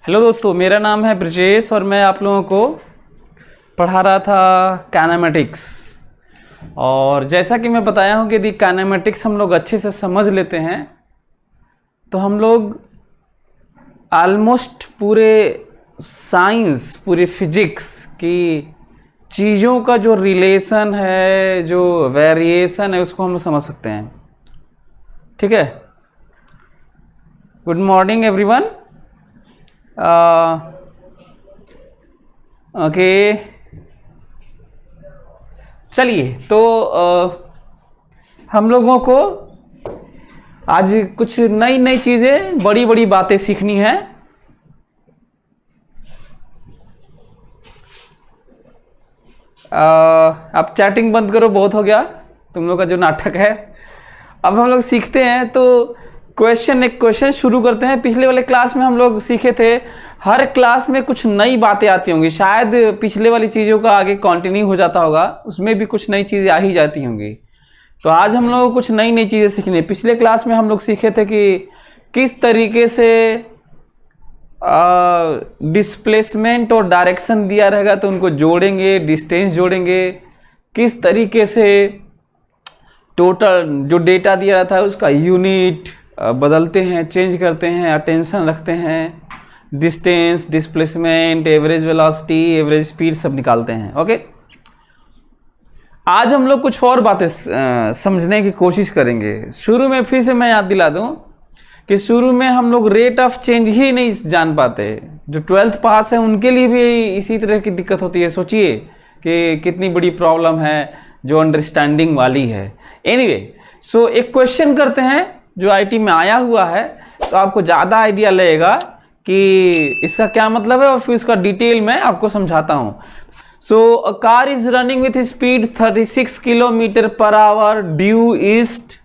Hello दोस्तों, मेरा नाम है ब्रजेश और मैं आप लोगों को पढ़ा रहा था काइनेमेटिक्स। और जैसा कि मैं बताया हूँ कि यदि काइनेमेटिक्स हम लोग अच्छे से समझ लेते हैं तो हम लोग ऑलमोस्ट पूरे साइंस, पूरे फिजिक्स की चीज़ों का जो रिलेशन है, जो वेरिएशन है, उसको हम लोग समझ सकते हैं। ठीक है। Good morning everyone. ओके, चलिए तो हम लोगों को आज कुछ नई नई चीज़ें, बड़ी बड़ी बातें सीखनी है। आप चैटिंग बंद करो, बहुत हो गया तुम लोग का जो नाटक है। अब हम लोग सीखते हैं तो एक क्वेश्चन शुरू करते हैं। पिछले वाले क्लास में हम लोग सीखे थे, हर क्लास में कुछ नई बातें आती होंगी। शायद पिछले वाली चीज़ों का आगे कंटिन्यू हो जाता होगा, उसमें भी कुछ नई चीज़ें आ ही जाती होंगी। तो आज हम लोग को कुछ नई नई चीज़ें सीखनी है। पिछले क्लास में हम लोग सीखे थे कि किस तरीके से डिस्प्लेसमेंट और डायरेक्शन दिया रहेगा तो उनको जोड़ेंगे, डिस्टेंस जोड़ेंगे। किस तरीके से टोटल जो डेटा दिया रहता है उसका यूनिट बदलते हैं, चेंज करते हैं, अटेंशन रखते हैं, distance, displacement, average velocity, average speed सब निकालते हैं। ओके, आज हम लोग कुछ और बातें समझने की कोशिश करेंगे। शुरू में फिर से मैं याद दिला दूं कि शुरू में हम लोग रेट ऑफ चेंज ही नहीं जान पाते। जो 12th पास है उनके लिए भी इसी तरह की दिक्कत होती है। सोचिए कि कितनी बड़ी प्रॉब्लम है जो अंडरस्टैंडिंग वाली है। एनीवे, सो एक क्वेश्चन करते हैं जो आईटी में आया हुआ है, तो आपको ज़्यादा आइडिया लगेगा कि इसका क्या मतलब है, और फिर इसका डिटेल में आपको समझाता हूँ। So a car is running with speed 36 kilometre per hour due east.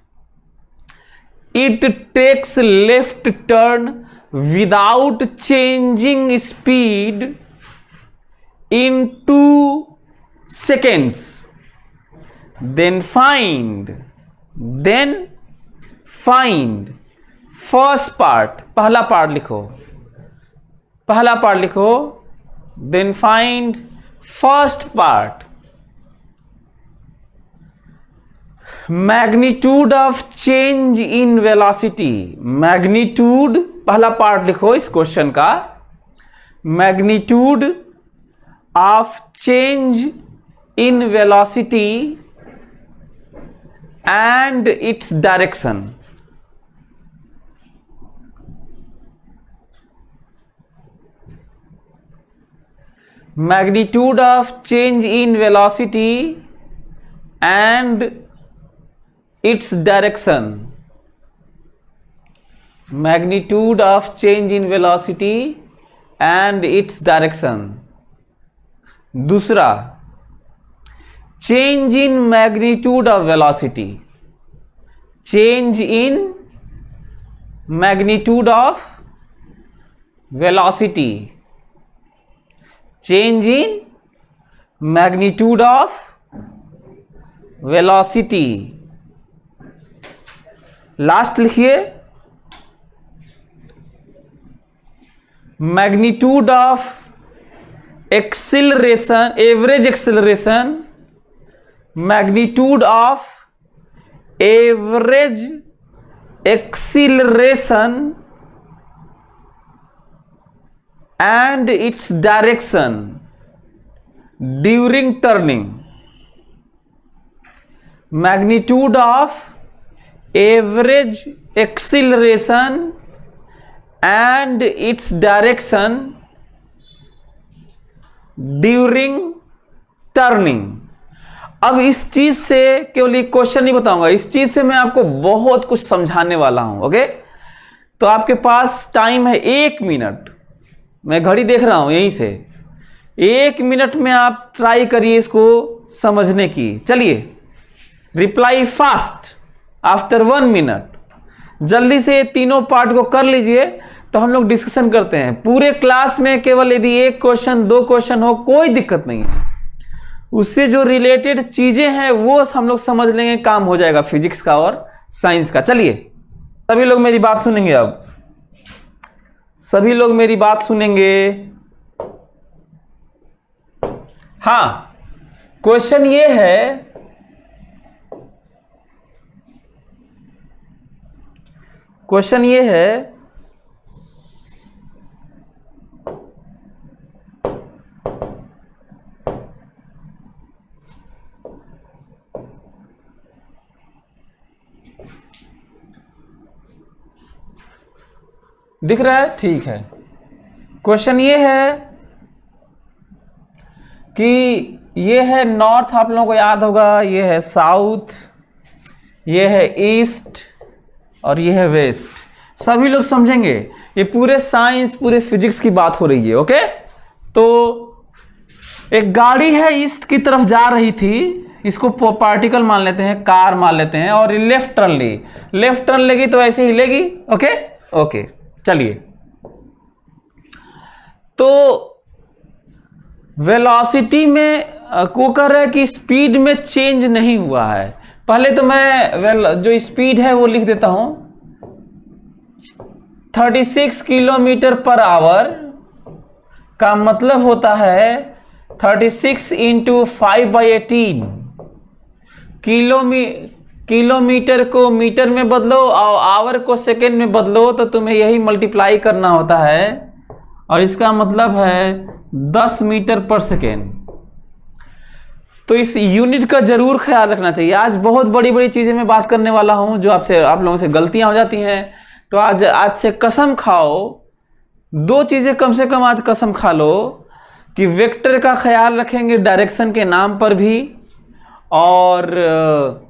It takes left turn without changing speed in 2 seconds. Then find first part, पहला पार्ट लिखो, then find first part, magnitude of change in velocity। Magnitude, पहला part लिखो इस question का, magnitude of change in velocity and its direction। Magnitude of change in velocity and its direction। Magnitude of change in velocity and its direction। दूसरा, change in magnitude of velocity. Change in magnitude of velocity. Change in magnitude of velocity. Last लिखिए, magnitude of acceleration, average acceleration. Magnitude of average acceleration and its direction during turning. Magnitude of average acceleration and its direction during turning. अब इस चीज से केवल एक question नहीं बताऊंगा, इस चीज से मैं आपको बहुत कुछ समझाने वाला हूं। ओके, तो आपके पास टाइम है 1 मिनट। मैं घड़ी देख रहा हूं यहीं से, 1 मिनट में आप ट्राई करिए इसको समझने की। चलिए, रिप्लाई फास्ट आफ्टर 1 मिनट। जल्दी से तीनों पार्ट को कर लीजिए, तो हम लोग डिस्कशन करते हैं। पूरे क्लास में केवल यदि 1 क्वेश्चन 2 क्वेश्चन हो, कोई दिक्कत नहीं है। उससे जो रिलेटेड चीजें हैं वो हम लोग समझ लेंगे, काम हो जाएगा फिजिक्स का और साइंस का। चलिए, सभी लोग मेरी बात सुनेंगे। अब सभी लोग मेरी बात सुनेंगे। हाँ, क्वेश्चन ये है, क्वेश्चन ये है दिख रहा है? ठीक है। क्वेश्चन ये है कि ये है नॉर्थ, आप लोगों को याद होगा, ये है साउथ, ये है ईस्ट और ये है वेस्ट। सभी लोग समझेंगे, ये पूरे साइंस, पूरे फिजिक्स की बात हो रही है। ओके, तो एक गाड़ी है ईस्ट की तरफ जा रही थी, इसको पार्टिकल मान लेते हैं, कार मान लेते हैं, और लेफ्ट टर्न ली। लेफ्ट टर्न लेगी तो ऐसे हिलेगी। ओके ओके, चलिए। तो वेलोसिटी में को कह रहा है कि स्पीड में चेंज नहीं हुआ है। पहले तो मैं जो स्पीड है वो लिख देता हूं, 36 किलोमीटर पर आवर का मतलब होता है 36 इंटू 5/18। किलोमीटर को मीटर में बदलो और आवर को सेकेंड में बदलो तो तुम्हें यही मल्टीप्लाई करना होता है, और इसका मतलब है 10 मीटर पर सेकेंड। तो इस यूनिट का जरूर ख्याल रखना चाहिए। आज बहुत बड़ी बड़ी चीजें मैं बात करने वाला हूं जो आप लोगों से गलतियां हो जाती हैं। तो आज से कसम खाओ, 2 चीजें कम से कम आज कसम खा लो कि वेक्टर का ख्याल रखेंगे डायरेक्शन के नाम पर भी, और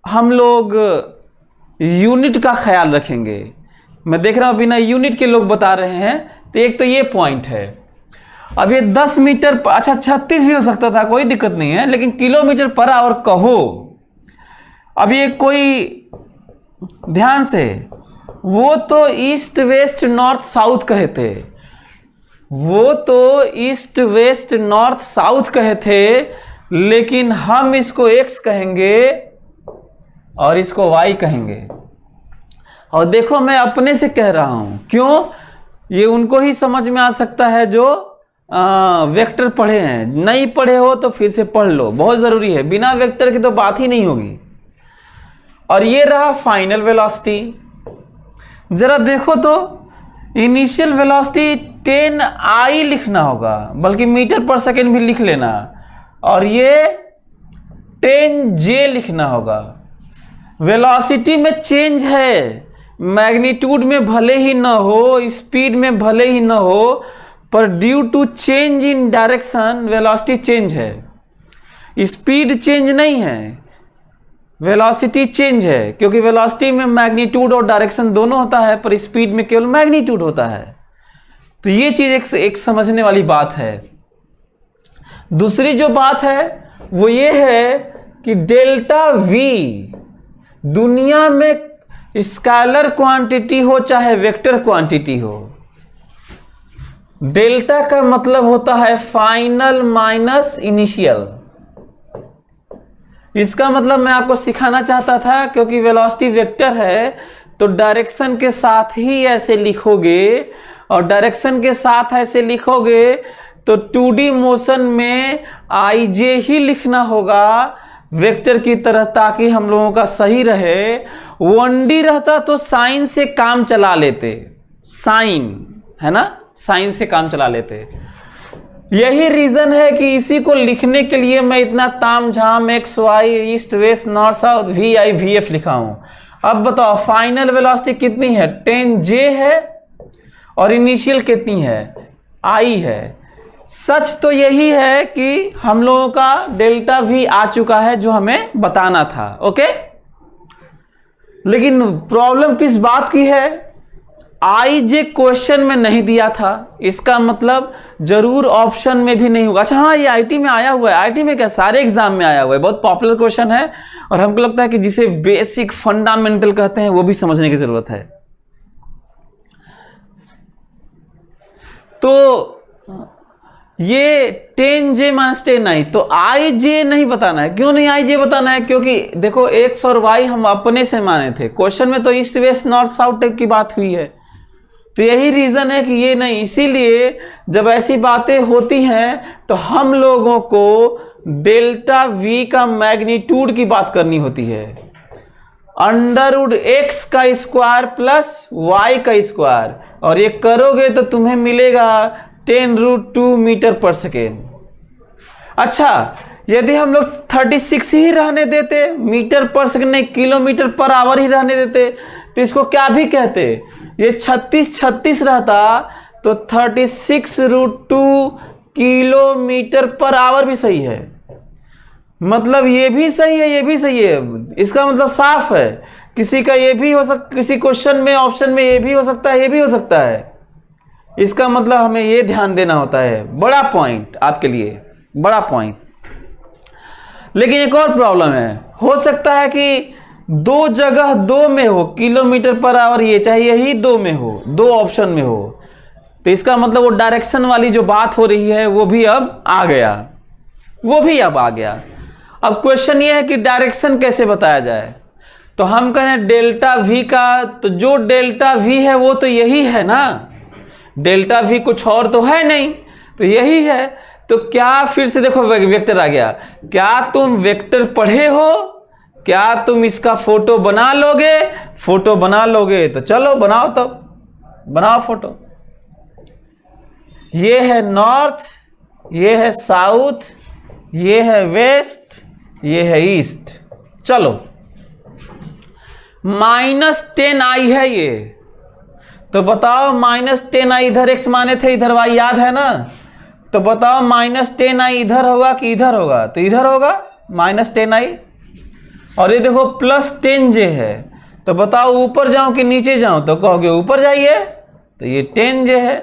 हम लोग यूनिट का ख्याल रखेंगे। मैं देख रहा हूं बिना यूनिट के लोग बता रहे हैं, तो एक तो ये पॉइंट है। अब ये 10 मीटर, अच्छा 36 भी हो सकता था, कोई दिक्कत नहीं है, लेकिन किलोमीटर पर आवर कहो। अब ये कोई ध्यान से, वो तो ईस्ट वेस्ट नॉर्थ साउथ कहे थे, वो तो ईस्ट वेस्ट नॉर्थ साउथ कहे थे, लेकिन हम इसको एक्स कहेंगे और इसको वाई कहेंगे। और देखो मैं अपने से कह रहा हूं, क्यों? ये उनको ही समझ में आ सकता है जो वेक्टर पढ़े हैं। नहीं पढ़े हो तो फिर से पढ़ लो, बहुत जरूरी है, बिना वेक्टर की तो बात ही नहीं होगी। और ये रहा फाइनल वेलोसिटी। जरा देखो तो, इनिशियल वेलोसिटी 10I लिखना होगा, बल्कि मीटर पर सेकेंड भी लिख लेना, और ये 10J लिखना होगा। वेलोसिटी में चेंज है, मैग्नीट्यूड में भले ही ना हो, स्पीड में भले ही ना हो, पर due to change in direction velocity change है। स्पीड चेंज नहीं है, वेलोसिटी चेंज है, क्योंकि वेलोसिटी में मैग्नीट्यूड और डायरेक्शन दोनों होता है, पर स्पीड में केवल मैग्नीट्यूड होता है। तो ये चीज एक समझने वाली बात है। दूसरी जो बात है वो ये है कि डेल्टा वी दुनिया में स्केलर क्वांटिटी हो चाहे वेक्टर क्वांटिटी हो, डेल्टा का मतलब होता है फाइनल माइनस इनिशियल। इसका मतलब मैं आपको सिखाना चाहता था, क्योंकि वेलोसिटी वेक्टर है तो डायरेक्शन के साथ ही ऐसे लिखोगे, और डायरेक्शन के साथ ऐसे लिखोगे तो 2D मोशन में IJ ही लिखना होगा वेक्टर की तरह, ताकि हम लोगों का सही रहे। 1D रहता तो साइन से काम चला लेते, साइन है ना, साइन से काम चला लेते। यही रीजन है कि इसी को लिखने के लिए मैं इतना ताम झाम x y east west north south VI VF लिखा हूं। अब बताओ फाइनल वेलोसिटी कितनी है? 10J है, और इनिशियल कितनी है? I है। सच तो यही है कि हम लोगों का डेल्टा V आ चुका है, जो हमें बताना था। ओके, लेकिन प्रॉब्लम किस बात की है? IJ क्वेश्चन में नहीं दिया था, इसका मतलब जरूर ऑप्शन में भी नहीं होगा। अच्छा हाँ, ये IT में आया हुआ है। IT में क्या, सारे एग्जाम में आया हुआ है, बहुत पॉपुलर क्वेश्चन है, और हमको लगता है कि जिसे बेसिक फंडामेंटल कहते हैं वो भी समझने की जरूरत है। तो ये 10J माइनस 10I, तो IJ नहीं बताना है। क्यों नहीं IJ बताना है? क्योंकि देखो X और Y हम अपने से माने थे, क्वेश्चन में तो ईस्ट वेस्ट नॉर्थ साउथ की बात हुई है, तो यही रीजन है कि ये नहीं, इसीलिए जब ऐसी बातें होती हैं तो हम लोगों को डेल्टा वी का मैग्नीट्यूड की बात करनी होती है। अंडर एक्स का स्क्वायर प्लस वाई का स्क्वायर, और ये करोगे तो तुम्हें मिलेगा 10√2 मीटर पर सेकेंड। अच्छा, यदि हम लोग 36 ही रहने देते, मीटर पर सेकेंड नहीं, किलोमीटर पर आवर ही रहने देते, तो इसको क्या भी कहते, ये 36 रहता तो 36√2 किलोमीटर पर आवर भी सही है। मतलब ये भी सही है, ये भी सही है। इसका मतलब साफ है, किसी का ये भी हो सकता, किसी क्वेश्चन में ऑप्शन में ये भी हो सकता है, ये भी हो सकता है। इसका मतलब हमें ये ध्यान देना होता है। बड़ा पॉइंट आपके लिए, बड़ा पॉइंट। लेकिन एक और प्रॉब्लम है, हो सकता है कि दो जगह दो में हो किलोमीटर पर आवर, ये चाहे यही दो में हो, दो ऑप्शन में हो, तो इसका मतलब वो डायरेक्शन वाली जो बात हो रही है वो भी अब आ गया, वो भी अब आ गया। अब क्वेश्चन ये है कि डायरेक्शन कैसे बताया जाए। तो हम कहें डेल्टा वी का, तो जो डेल्टा वी है वो तो यही है ना, डेल्टा वी कुछ और तो है नहीं, तो यही है। तो क्या, फिर से देखो वेक्टर आ गया, क्या तुम वेक्टर पढ़े हो, क्या तुम इसका फोटो बना लोगे? फोटो बना लोगे तो चलो बनाओ, तब बनाओ फोटो। ये है नॉर्थ, ये है साउथ, ये है वेस्ट, ये है ईस्ट। चलो, -10i है ये, तो बताओ -10i, इधर x माने थे, इधर y याद है ना, तो बताओ -10i इधर होगा कि इधर होगा? तो इधर होगा -10i। और ये देखो +10j है, तो बताओ ऊपर जाऊं कि नीचे जाऊं? तो कहोगे ऊपर जाइए, तो ये 10j है,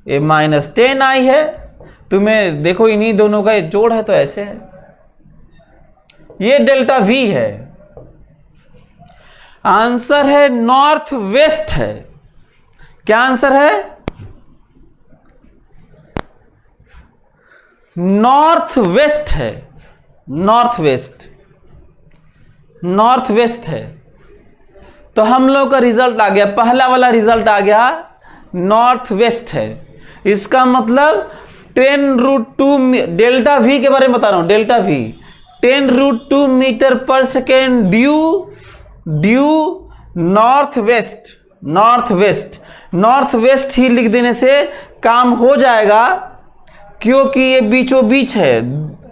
ये -10i है। तुम्हें देखो इन्हीं दोनों का जोड़ है, तो ऐसे है। ये डेल्टा वी है। आंसर है नॉर्थ वेस्ट है। क्या आंसर है? नॉर्थ वेस्ट है, नॉर्थ वेस्ट, नॉर्थ वेस्ट है। तो हम लोग का रिजल्ट आ गया, पहला वाला रिजल्ट आ गया नॉर्थ वेस्ट है। इसका मतलब 10√2, डेल्टा वी के बारे में बता रहा हूं, delta V 10√2 metre per second due north west, north west, north west ही लिख देने से काम हो जाएगा, क्योंकि ये बीचों बीच है,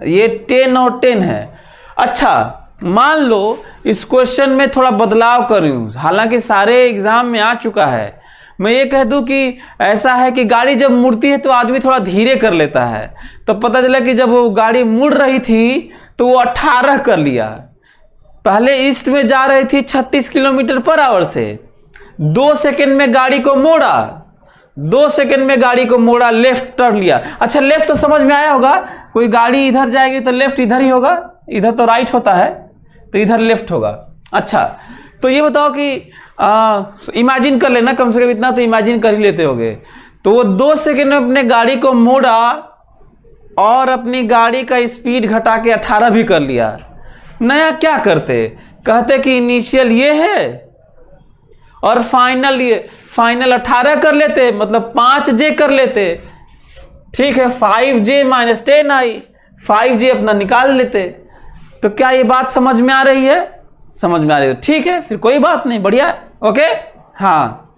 ये 10 और 10 है। अच्छा, मान लो इस क्वेश्चन में थोड़ा बदलाव करूं, हालांकि सारे एग्जाम में आ चुका है। मैं ये कह दूं कि ऐसा है कि गाड़ी जब मुड़ती है तो आदमी थोड़ा धीरे कर लेता है, तो पता चला कि जब वो गाड़ी मुड़ रही थी तो वो 18 कर लिया। पहले ईस्ट में जा रही थी 36 किलोमीटर पर आवर से, 2 सेकंड में गाड़ी को मोड़ा, 2 सेकंड में गाड़ी को मोड़ा, लेफ्ट टर्न लिया। अच्छा, लेफ्ट तो समझ में आया होगा, कोई गाड़ी इधर जाएगी तो लेफ्ट इधर ही होगा, इधर तो राइट होता है, तो इधर लेफ्ट होगा। अच्छा, तो ये बताओ कि इमेजिन कर लेना, कम से कम इतना तो इमेजिन कर ही लेते होगे। तो वो 2 सेकंड में अपने गाड़ी को मोड़ा और अपनी गाड़ी का स्पीड घटा के 18 भी कर लिया। नया क्या करते, कहते कि इनिशियल ये है और फाइनल ये, फाइनल 18 कर लेते, मतलब 5j कर लेते। ठीक है, 5j - 10i, 5j अपना निकाल लेते। तो क्या ये बात समझ में आ रही है? समझ में आ रही है, ठीक है, फिर कोई बात नहीं, बढ़िया, ओके। हाँ,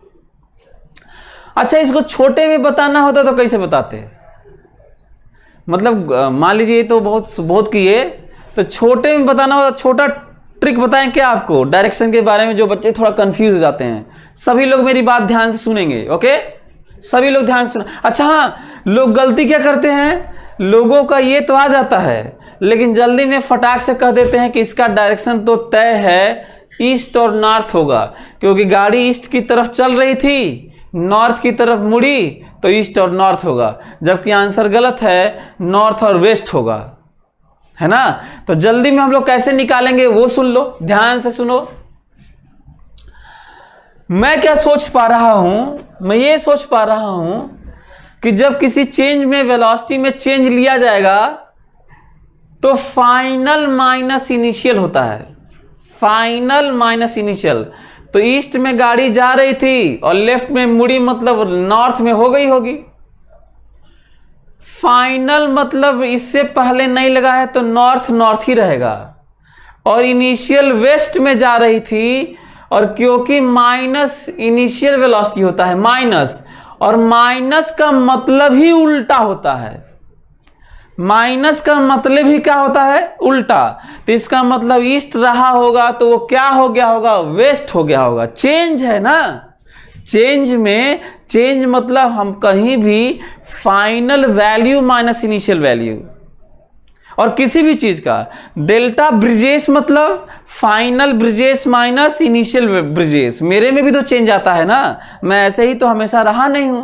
अच्छा, इसको छोटे में बताना होता तो कैसे बताते? मतलब मान लीजिए तो बहुत किए, तो छोटे में बताना होता, छोटा ट्रिक बताएं क्या आपको डायरेक्शन के बारे में, जो बच्चे थोड़ा कंफ्यूज हो जाते हैं। सभी लोग मेरी बात ध्यान से सुनेंगे, ओके, सभी लोग ध्यान से सुने। अच्छा हाँ, लोग गलती क्या करते हैं, लोगों का ये तो आ जाता है, लेकिन जल्दी में फटाक से कह देते हैं कि इसका डायरेक्शन तो तय है, ईस्ट और नॉर्थ होगा, क्योंकि गाड़ी ईस्ट की तरफ चल रही थी, नॉर्थ की तरफ मुड़ी, तो ईस्ट और नॉर्थ होगा। जबकि आंसर गलत है, नॉर्थ और वेस्ट होगा, है ना। तो जल्दी में हम लोग कैसे निकालेंगे वो सुन लो, ध्यान से सुनो। मैं क्या सोच पा रहा हूं, मैं ये सोच पा रहा हूं कि जब किसी चेंज में, वेलोसिटी में चेंज लिया जाएगा तो फाइनल माइनस इनिशियल होता है, फाइनल माइनस इनिशियल। तो ईस्ट में गाड़ी जा रही थी और लेफ्ट में मुड़ी, मतलब नॉर्थ में हो गई होगी। फाइनल मतलब इससे पहले नहीं लगा है तो नॉर्थ नॉर्थ ही रहेगा। और इनिशियल वेस्ट में जा रही थी, और क्योंकि माइनस इनिशियल वेलोसिटी होता है माइनस, और माइनस का मतलब ही उल्टा होता है। माइनस का मतलब ही क्या होता है? उल्टा। तो इसका मतलब ईस्ट रहा होगा तो वो क्या हो गया होगा? वेस्ट हो गया होगा। चेंज है ना, चेंज में, चेंज मतलब हम कहीं भी final value minus initial value, और किसी भी चीज का डेल्टा ब्रिजेस मतलब final bridges minus initial bridges. मेरे में भी तो चेंज आता है ना, मैं ऐसे ही तो हमेशा रहा नहीं हूं।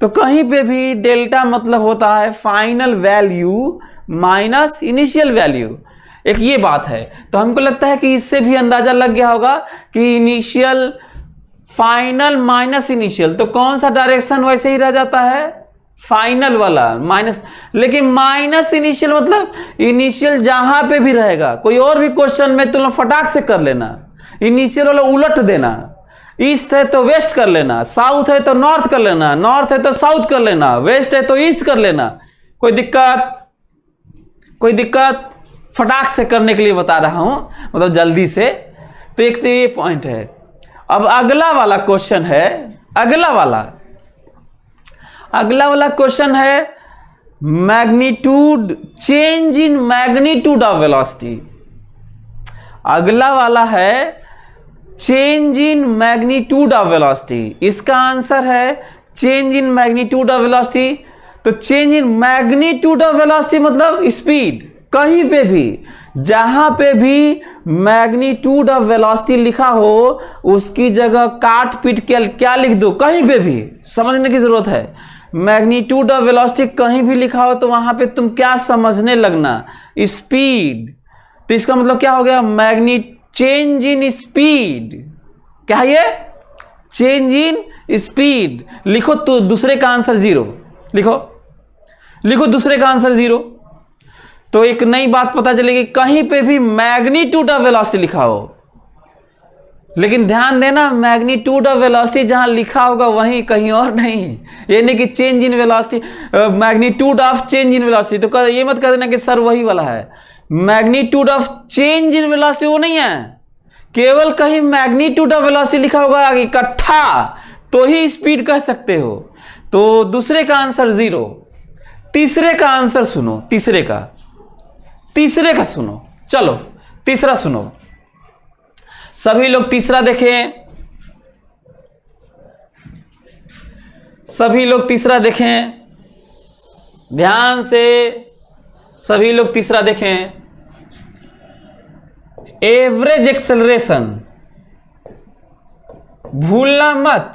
तो कहीं पे भी डेल्टा मतलब होता है final value minus initial value. एक ये बात है। तो हमको लगता है कि इससे भी अंदाजा लग गया होगा कि इनिशियल फाइनल माइनस इनिशियल, तो कौन सा डायरेक्शन वैसे ही रह जाता है? फाइनल वाला माइनस। लेकिन माइनस इनिशियल मतलब इनिशियल जहां पे भी रहेगा। कोई और भी क्वेश्चन में तुम फटाक से कर लेना, इनिशियल वाला उलट देना। ईस्ट है तो वेस्ट कर लेना, साउथ है तो नॉर्थ कर लेना, नॉर्थ है तो साउथ कर लेना, वेस्ट है तो ईस्ट कर लेना। कोई दिक्कत? कोई दिक्कत? फटाक से करने के लिए बता रहा हूं, मतलब जल्दी से। तो एक तो ये पॉइंट है। अब अगला वाला क्वेश्चन है, अगला वाला क्वेश्चन है magnitude, change in magnitude of velocity. अगला वाला है change in magnitude of velocity. इसका आंसर है change in magnitude of velocity. तो change in magnitude of velocity मतलब स्पीड। कहीं पे भी, जहां पे भी मैग्नीट्यूड ऑफ वेलोसिटी लिखा हो उसकी जगह काट पीट के क्या लिख दो, कहीं पे भी समझने की जरूरत है। मैग्नीट्यूड ऑफ वेलोसिटी कहीं भी लिखा हो तो वहां पे तुम क्या समझने लगना? स्पीड। तो इसका मतलब क्या हो गया? Change in speed. क्या है ये? Change in speed. लिखो तो दूसरे का आंसर 0। लिखो दूसरे का आंसर 0। तो एक नई बात पता चलेगी, कहीं पे भी मैग्नीट्यूड ऑफ वेलोसिटी लिखा हो। लेकिन ध्यान देना, मैग्नीट्यूड ऑफ वेलोसिटी जहां लिखा होगा वहीं, कहीं और नहीं। ये नहीं कि change in velocity, magnitude of change in velocity. तो ये मत कह देना कि सर वही वाला है। Magnitude of change in velocity वो नहीं है। केवल कहीं मैग्नीट्यूड ऑफ वेलोसिटी लिखा होगा इकट्ठा तो ही स्पीड कह सकते हो। तो दूसरे का आंसर 0। तीसरे का आंसर सुनो, तीसरे का सुनो। चलो तीसरा सुनो, सभी लोग तीसरा देखें, सभी लोग तीसरा देखें ध्यान से, सभी लोग तीसरा देखें। एवरेज एक्सेलरेशन, भूलना मत।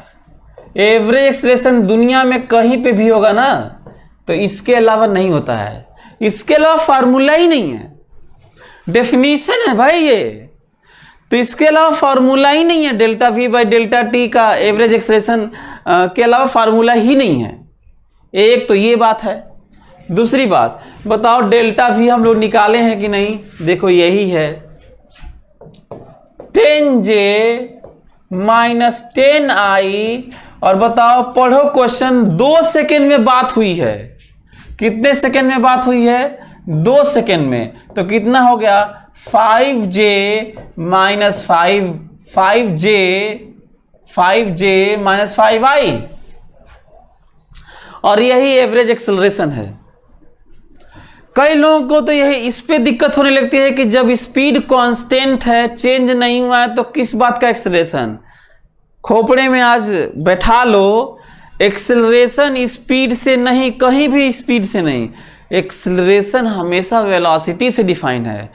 एवरेज एक्सेलरेशन दुनिया में कहीं पे भी होगा ना तो इसके अलावा नहीं होता है। इसके अलावा फार्मूला ही नहीं है, डेफिनेशन है भाई ये। तो इसके अलावा फार्मूला ही नहीं है। Delta we by delta T का एवरेज एक्सेलरेशन के अलावा फार्मूला ही नहीं है। एक तो ये बात है। दूसरी बात बताओ, डेल्टा वी हम लोग निकाले हैं कि नहीं? देखो यही है 10J माइनस 10I। और बताओ, पढ़ो क्वेश्चन। 2 सेकेंड में बात हुई है। कितने सेकेंड में बात हुई है? 2 सेकेंड में। तो कितना हो गया? 5J minus 5J minus 5I। और यही एवरेज एक्सेलरेशन है। कई लोगों को तो यही इस पे दिक्कत होने लगती है कि जब स्पीड कांस्टेंट है, चेंज नहीं हुआ है, तो किस बात का एक्सेलरेशन? खोपड़े में आज बैठा लो, एक्सेलरेशन स्पीड से नहीं, कहीं भी स्पीड से नहीं। एक्सेलरेशन हमेशा वेलोसिटी से डिफाइन है।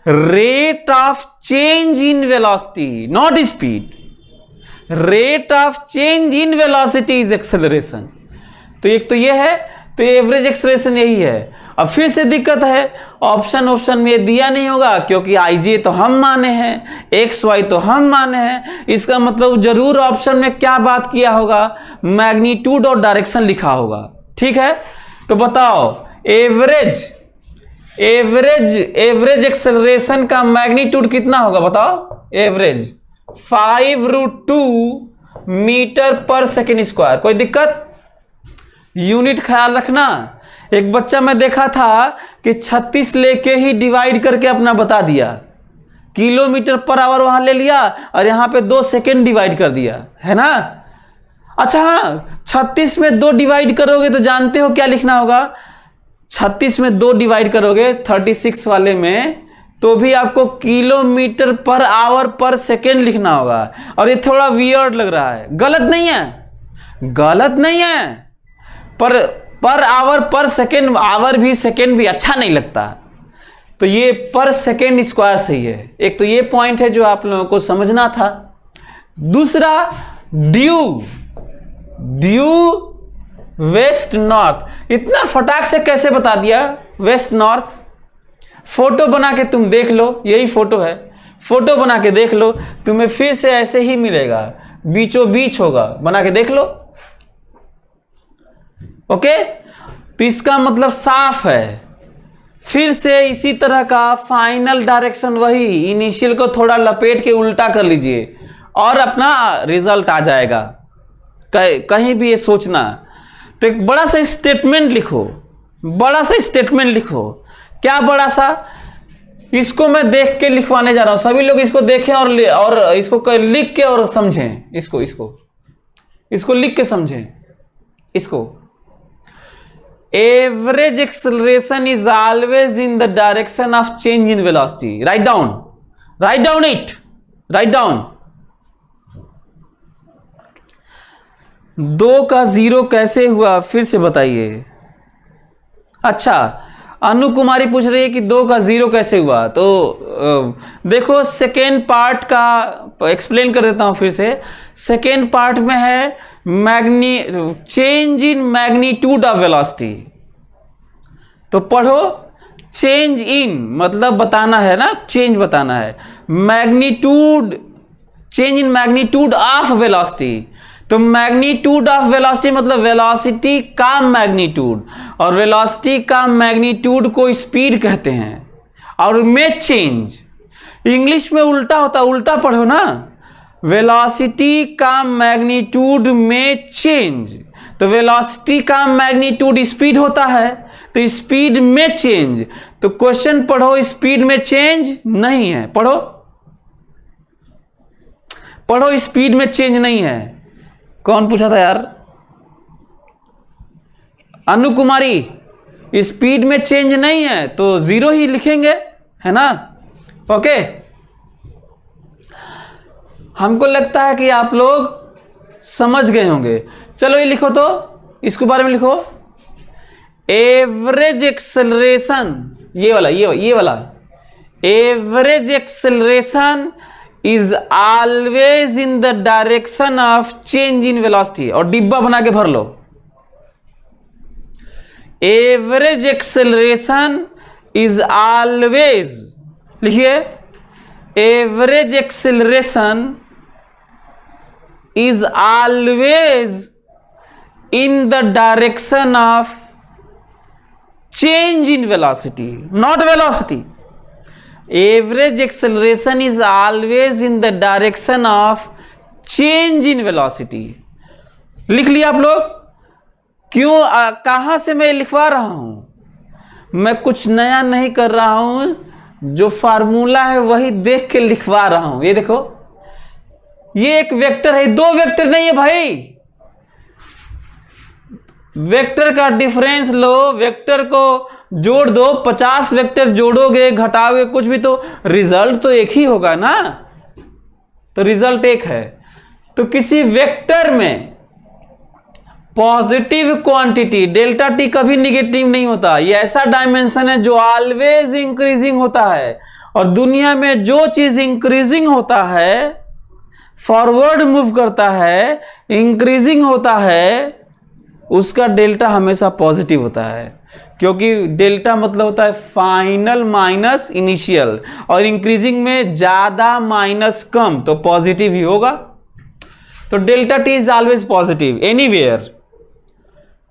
Rate of change in velocity, not speed. Rate of change in velocity is acceleration. तो एक तो ये है, तो एवरेज एक्सेलरेशन यही है। अब फिर से दिक्कत है, ऑप्शन में दिया नहीं होगा क्योंकि IJ तो हम माने हैं, XY तो हम माने हैं। इसका मतलब जरूर ऑप्शन में क्या बात किया होगा? मैग्नीट्यूड और डायरेक्शन लिखा होगा। ठीक है, तो बताओ एवरेज एक्सेलरेशन का मैग्नीट्यूड कितना होगा? बताओ average 5√2 metre per second square. कोई दिक्कत? यूनिट ख्याल रखना। एक बच्चा मैं देखा था कि 36 लेके ही डिवाइड करके अपना बता दिया, किलोमीटर पर आवर वहां ले लिया और यहां पे 2 सेकेंड डिवाइड कर दिया, है ना। अच्छा हाँ, 36 में 2 डिवाइड करोगे तो जानते हो क्या लिखना होगा? 36 में 2 डिवाइड करोगे 36 वाले में, तो भी आपको किलोमीटर पर आवर पर सेकेंड लिखना होगा। और ये थोड़ा वियर्ड लग रहा है, गलत नहीं है, गलत नहीं है, पर आवर पर सेकेंड, आवर भी सेकेंड भी अच्छा नहीं लगता, तो ये पर सेकेंड स्क्वायर सही है। एक तो ये पॉइंट है जो आप लोगों को समझना था। दूसरा, ड्यू वेस्ट नॉर्थ, इतना फटाक से कैसे बता दिया वेस्ट नॉर्थ? फोटो बना के तुम देख लो, यही फोटो है, फोटो बना के देख लो, तुम्हें फिर से ऐसे ही मिलेगा, बीचों बीच होगा, बना के देख लो। ओके, तो इसका मतलब साफ है। फिर से इसी तरह का फाइनल डायरेक्शन वही, इनिशियल को थोड़ा लपेट के उल्टा कर लीजिए और अपना रिजल्ट आ जाएगा। कहीं भी ये सोचना, तो एक बड़ा सा स्टेटमेंट लिखो, बड़ा सा स्टेटमेंट लिखो। क्या बड़ा सा? इसको मैं देख के लिखवाने जा रहा हूं, सभी लोग इसको देखें और इसको लिख के और समझें, इसको लिख के समझें। इसको, average acceleration is always in the direction of change in velocity. Write down it, write down. 2 का 0 कैसे हुआ, फिर से बताइए। अच्छा, अनु कुमारी पूछ रही है कि 2 का 0 कैसे हुआ। तो देखो, सेकेंड पार्ट का एक्सप्लेन कर देता हूं फिर से। सेकेंड पार्ट में है change in magnitude of velocity. तो पढ़ो, चेंज इन मतलब बताना है ना, चेंज बताना है, magnitude, change in magnitude of velocity. तो मैग्नीट्यूड ऑफ वेलोसिटी मतलब वेलोसिटी का मैग्नीट्यूड, और वेलोसिटी का मैग्नीट्यूड को स्पीड कहते हैं। और में चेंज, इंग्लिश में उल्टा होता, उल्टा पढ़ो ना, वेलोसिटी का मैग्नीट्यूड में चेंज। तो वेलोसिटी का मैग्नीट्यूड स्पीड होता है, तो स्पीड में चेंज। तो क्वेश्चन पढ़ो, स्पीड में चेंज नहीं है, पढ़ो स्पीड में चेंज नहीं है। कौन पूछा था यार? अनु कुमारी, स्पीड में चेंज नहीं है तो 0 ही लिखेंगे, है ना। ओके, हमको लगता है कि आप लोग समझ गए होंगे। चलो ये लिखो, तो इसके बारे में लिखो, एवरेज एक्सेलरेशन, ये वाला average acceleration is always in the direction of change in velocity. और डिब्बा बना के भर लो, एवरेज एक्सेलरेशन इज ऑलवेज, लिखिए, average acceleration is always in the direction of change in velocity, not velocity. Average acceleration is always in the direction of change in velocity. लिख लिया आप लोग? क्यों, कहां से मैं लिखवा रहा हूं? मैं कुछ नया नहीं कर रहा हूं, जो फार्मूला है वही देख के लिखवा रहा हूं। ये देखो, ये एक वेक्टर है, 2 वेक्टर नहीं है भाई। वेक्टर का डिफरेंस लो, वेक्टर को जोड़ दो, 50 वेक्टर जोड़ोगे घटाओगे कुछ भी, तो रिजल्ट तो एक ही होगा ना। तो रिजल्ट एक है। तो किसी वेक्टर में पॉजिटिव क्वांटिटी डेल्टा टी कभी निगेटिव नहीं होता। ये ऐसा डायमेंशन है जो ऑलवेज इंक्रीजिंग होता है, और दुनिया में जो चीज इंक्रीजिंग होता है, फॉरवर्ड मूव करता है, इंक्रीजिंग होता है, उसका डेल्टा हमेशा पॉजिटिव होता है। क्योंकि डेल्टा मतलब होता है फाइनल माइनस इनिशियल, और इंक्रीजिंग में ज्यादा माइनस कम, तो पॉजिटिव ही होगा। तो delta T is always positive anywhere.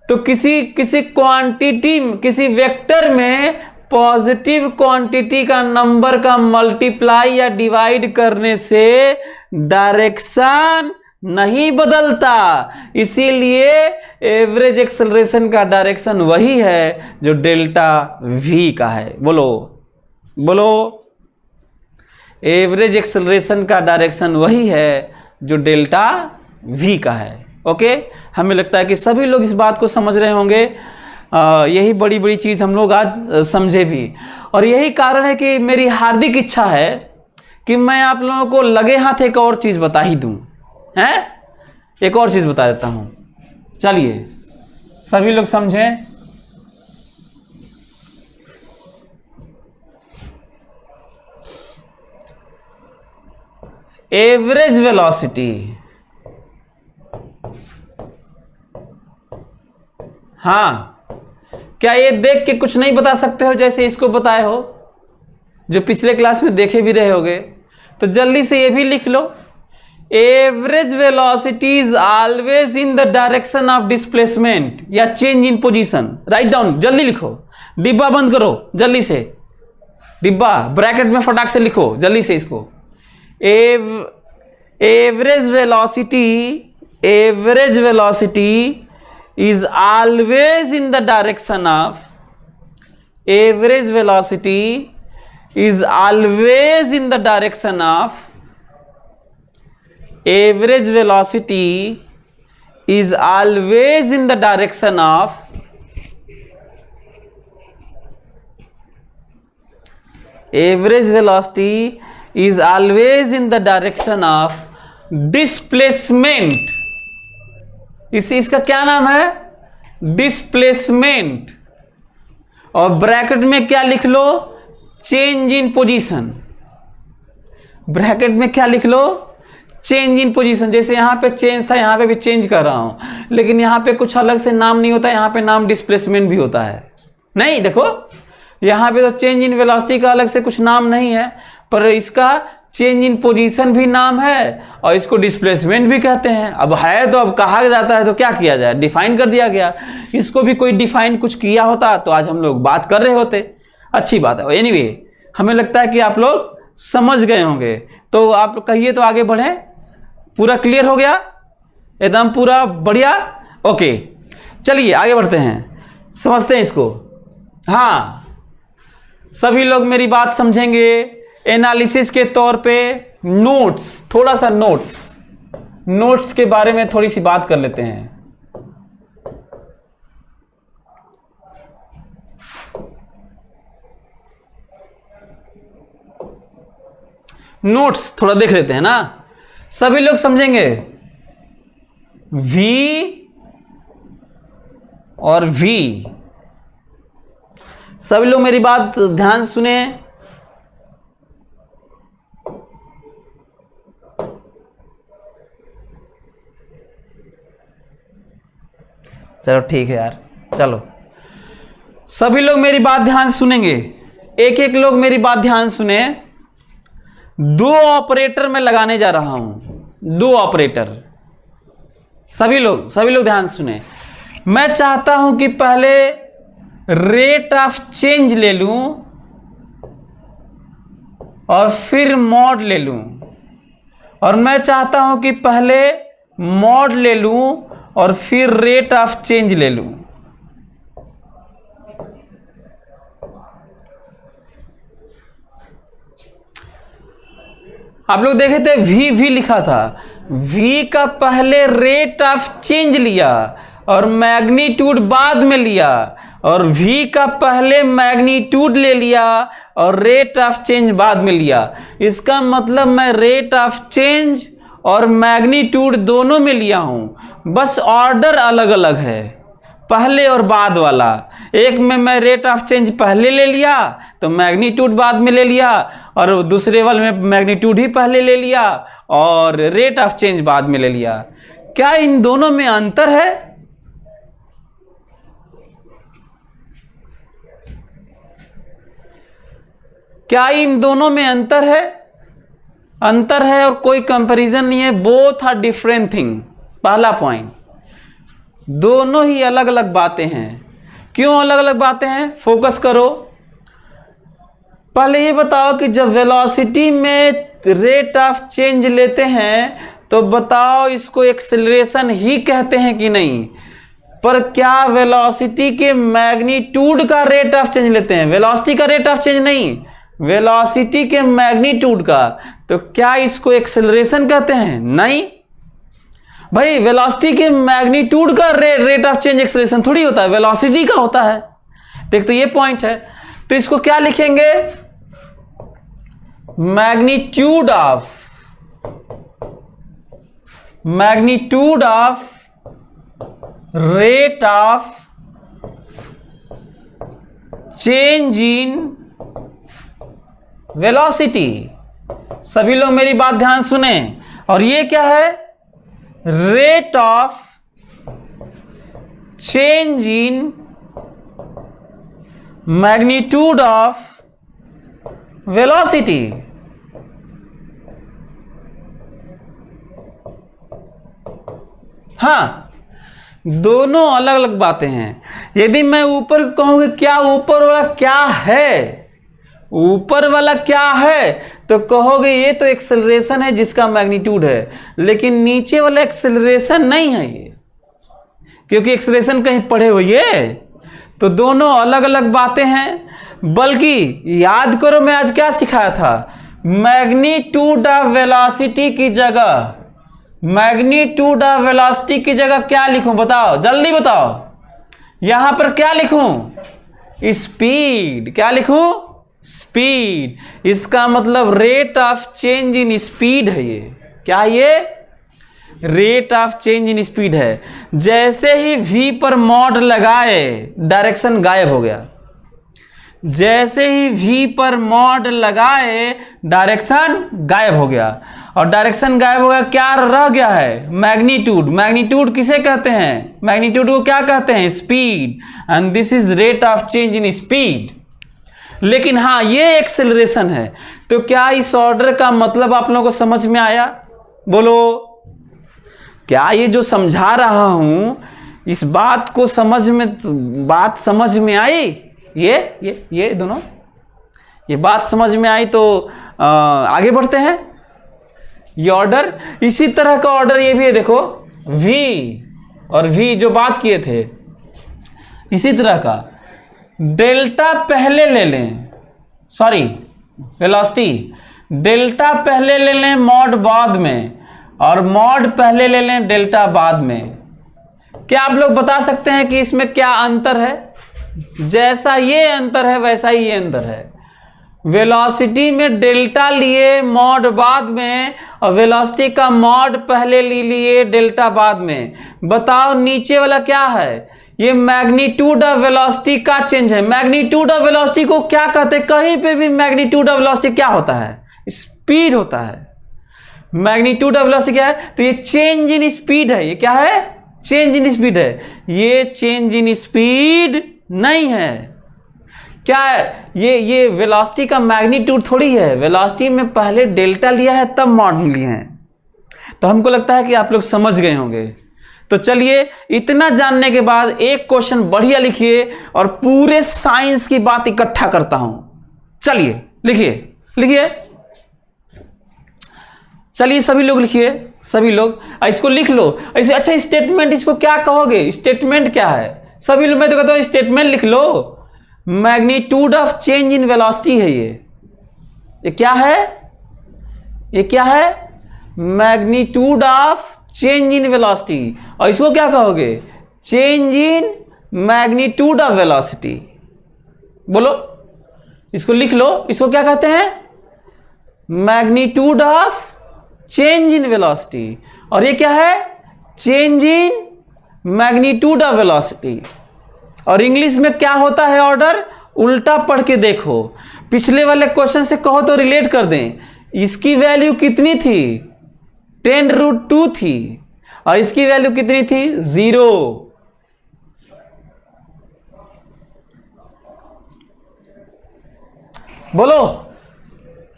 तो किसी क्वांटिटी, किसी वेक्टर में पॉजिटिव क्वांटिटी का नंबर का मल्टीप्लाई या डिवाइड करने से डायरेक्शन नहीं बदलता, इसीलिए एवरेज एक्सेलरेशन का डायरेक्शन वही है जो डेल्टा v का है। बोलो बोलो, एवरेज एक्सेलरेशन का डायरेक्शन वही है जो डेल्टा v का है। ओके, हमें लगता है कि सभी लोग इस बात को समझ रहे होंगे। यही बड़ी बड़ी चीज हम लोग आज समझे भी, और यही कारण है कि मेरी हार्दिक इच्छा है कि मैं आप लोगों को लगे हाथ एक और चीज बता ही दूं। हैं, एक और चीज बता देता हूं, चलिए सभी लोग समझें। एवरेज वेलोसिटी, हाँ, क्या ये देख के कुछ नहीं बता सकते हो जैसे इसको बताए हो, जो पिछले क्लास में देखे भी रहे होगे? तो जल्दी से ये भी लिख लो, average velocity is always in the direction of displacement या change in position. Right down, जल्दी लिखो, डिब्बा बंद करो जल्दी से, डिब्बा ब्रैकेट में फटाक से लिखो जल्दी से इसको। Average velocity is always in the direction of, average velocity is always in the direction of, average velocity is always in the direction of, average velocity is always in the direction of displacement। इसका क्या नाम है? Displacement. और bracket में क्या लिख लो? Change in position. Bracket में क्या लिख लो? Change in position. जैसे यहां पे चेंज था, यहां पे भी चेंज कर रहा हूं, लेकिन यहां पे कुछ अलग से नाम नहीं होता, यहां पे नाम डिस्प्लेसमेंट भी होता है। नहीं, देखो यहां पे तो चेंज इन वेलोसिटी का अलग से कुछ नाम नहीं है, पर इसका चेंज इन पोजीशन भी नाम है और इसको डिस्प्लेसमेंट भी कहते हैं। अब है तो अब कहा जाता है तो क्या किया जाए, डिफाइन कर दिया गया। इसको भी कोई डिफाइन कुछ किया होता तो आज हम लोग बात कर रहे होते। अच्छी बात है। एनीवे, हमें लगता है कि आप लोग समझ गए होंगे, तो आप कहिए तो आगे बढ़े। पूरा क्लियर हो गया? एकदम पूरा बढ़िया। ओके, चलिए आगे बढ़ते हैं, समझते हैं इसको। हाँ, सभी लोग मेरी बात समझेंगे। एनालिसिस के तौर पे नोट्स, थोड़ा सा नोट्स के बारे में थोड़ी सी बात कर लेते हैं। नोट्स थोड़ा देख लेते हैं ना, सभी लोग समझेंगे। V और V, सभी लोग मेरी बात ध्यान सुने। चलो ठीक है यार, चलो सभी लोग मेरी बात ध्यान सुनेंगे, एक एक लोग मेरी बात ध्यान सुने। दो ऑपरेटर मैं लगाने जा रहा हूं, दो ऑपरेटर। सभी लोग ध्यान सुने। मैं चाहता हूं कि पहले रेट ऑफ चेंज ले लूं और फिर मॉड ले लूं, और मैं चाहता हूं कि पहले मॉड ले लूं और फिर रेट ऑफ चेंज ले लूं। आप लोग देखे थे V लिखा था, V का पहले रेट ऑफ चेंज लिया और मैग्नीट्यूड बाद में लिया, और V का पहले मैग्नीट्यूड ले लिया और रेट ऑफ चेंज बाद में लिया। इसका मतलब मैं रेट ऑफ चेंज और मैग्नीट्यूड दोनों में लिया हूं, बस ऑर्डर अलग अलग है, पहले और बाद वाला। एक में मैं रेट ऑफ चेंज पहले ले लिया तो मैग्नीट्यूड बाद में ले लिया, और दूसरे वाले में मैग्नीट्यूड ही पहले ले लिया और रेट ऑफ चेंज बाद में ले लिया। क्या इन दोनों में अंतर है? क्या इन दोनों में अंतर है? अंतर है और कोई कंपैरिजन नहीं है। Both are different thing. पहला पॉइंट, दोनों ही अलग अलग बातें हैं। क्यों अलग अलग बातें हैं? फोकस करो। पहले ये बताओ कि जब वेलोसिटी में रेट ऑफ चेंज लेते हैं तो बताओ इसको एक्सेलरेशन ही कहते हैं कि नहीं। पर क्या वेलोसिटी के मैग्नीट्यूड का रेट ऑफ चेंज लेते हैं, वेलोसिटी का रेट ऑफ चेंज नहीं, वेलोसिटी के मैग्नीट्यूड का, तो क्या इसको एक्सेलरेशन कहते हैं? नहीं भाई, वेलोसिटी के मैग्नीट्यूड का रेट ऑफ चेंज एक्सेलरेशन थोड़ी होता है, वेलोसिटी का होता है। देख तो ये पॉइंट है, तो इसको क्या लिखेंगे, magnitude of rate of change in velocity. सभी लोग मेरी बात ध्यान सुने, और ये क्या है, rate of change in magnitude of velocity. हाँ, दोनों अलग अलग बातें हैं। यदि मैं ऊपर कहूंगा क्या ऊपर वाला क्या है, ऊपर वाला क्या है, तो कहोगे ये तो एक्सेलरेशन है जिसका मैग्नीट्यूड है, लेकिन नीचे वाला एक्सेलरेशन नहीं है ये, क्योंकि एक्सेलरेशन कहीं पढ़े हुए है। तो दोनों अलग अलग बातें हैं। बल्कि याद करो मैं आज क्या सिखाया था, मैग्नीट्यूड ऑफ वेलोसिटी की जगह, मैग्नीट्यूड ऑफ वेलोसिटी की जगह क्या लिखूं, बताओ जल्दी बताओ। यहां पर क्या लिखूं, स्पीड। क्या लिखूं, स्पीड। इसका मतलब rate of change in speed है ये। क्या है ये, rate of change in speed है। जैसे ही v पर मॉड लगाए डायरेक्शन गायब हो गया, जैसे ही v पर मॉड लगाए डायरेक्शन गायब हो गया, और डायरेक्शन गायब हो गया, क्या रह गया है, मैग्नीट्यूड। मैग्नीट्यूड किसे कहते हैं, मैग्नीट्यूड को क्या कहते हैं, speed, and this is rate of change in speed. लेकिन हाँ, ये एक्सेलरेशन है। तो क्या इस ऑर्डर का मतलब आप लोगों को समझ में आया, बोलो। क्या ये जो समझा रहा हूं इस बात को बात समझ में आई, ये दोनों, ये बात समझ में आई। तो आगे बढ़ते हैं। ये ऑर्डर, इसी तरह का ऑर्डर ये भी है, देखो v और v जो बात किए थे, इसी तरह का डेल्टा पहले ले लें, सॉरी वेलोसिटी, डेल्टा पहले ले लें मॉड बाद में, और मॉड पहले ले लें डेल्टा बाद में। क्या आप लोग बता सकते हैं कि इसमें क्या अंतर है? जैसा ये अंतर है वैसा ही ये अंतर है। वेलोसिटी में डेल्टा लिए मॉड बाद में, और वेलोसिटी का मॉड पहले लिए डेल्टा बाद में। बताओ नीचे वाला क्या है, ये मैग्नीट्यूड ऑफ वेलोसिटी का चेंज है। मैग्नीट्यूड ऑफ वेलोसिटी को क्या कहते हैं, कहीं पे भी मैग्नीट्यूड ऑफ वेलोसिटी क्या होता है, स्पीड होता है। मैग्नीट्यूड ऑफ वेलोसिटी क्या है, तो ये चेंज इन स्पीड है। ये क्या है, चेंज इन स्पीड है। ये चेंज इन स्पीड नहीं है। क्या है ये वेलोसिटी का मैग्नीट्यूड थोड़ी है। वेलोसिटी में पहले डेल्टा लिया है तब मॉड लिए हैं। तो हमको लगता है कि आप लोग समझ गए होंगे। तो चलिए, इतना जानने के बाद एक क्वेश्चन बढ़िया लिखिए, और पूरे साइंस की बात इकट्ठा करता हूं। चलिए लिखिए, चलिए सभी लोग लिखिए, सभी लोग इसको लिख लो ऐसे। अच्छा, स्टेटमेंट इसको क्या कहोगे, स्टेटमेंट क्या है? सभी लोग, मैं तो कहता हूं स्टेटमेंट लिख लो। Magnitude of change in velocity है ये क्या है, ये क्या है, magnitude of change in velocity. और इसको क्या कहोगे, change in magnitude of velocity. बोलो, इसको लिख लो। इसको क्या कहते हैं, magnitude of change in velocity. और ये क्या है, change in magnitude of velocity. और इंग्लिश में क्या होता है ऑर्डर, उल्टा पढ़ के देखो। पिछले वाले क्वेश्चन से कहो तो रिलेट कर दें। इसकी वैल्यू कितनी थी, 10√2 थी, और इसकी वैल्यू कितनी थी, 0। बोलो,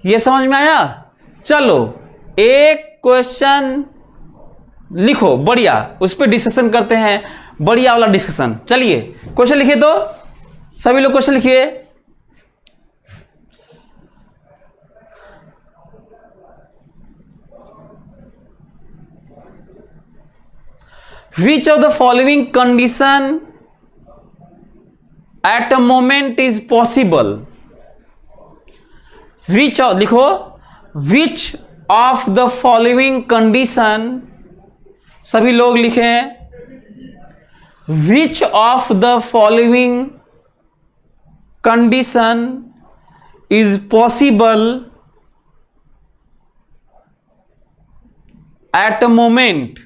ये समझ में आया? चलो एक क्वेश्चन लिखो बढ़िया, उस पर डिस्कशन करते हैं, बढ़िया वाला डिस्कशन। चलिए क्वेश्चन लिखिए, तो सभी लोग क्वेश्चन लिखिए। Which of the following condition at a moment is possible, which लिखो, which of the following condition, सभी लोग लिखें, which of the following condition is possible at a moment,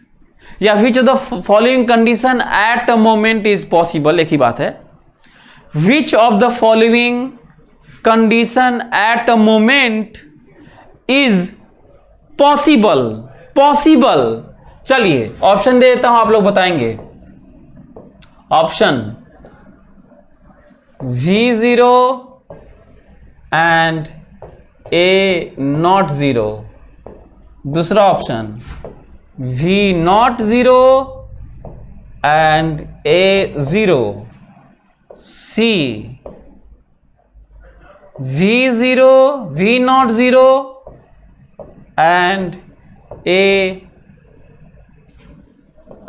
या which of the following condition at a moment is possible, एक ही बात है। Which of the following condition at a moment is possible, possible. चलिए option दे देता हूं, आप लोग बताएंगे। ऑप्शन V0 एंड A0, दूसरा option V0 and A0, C V0 V0 and A,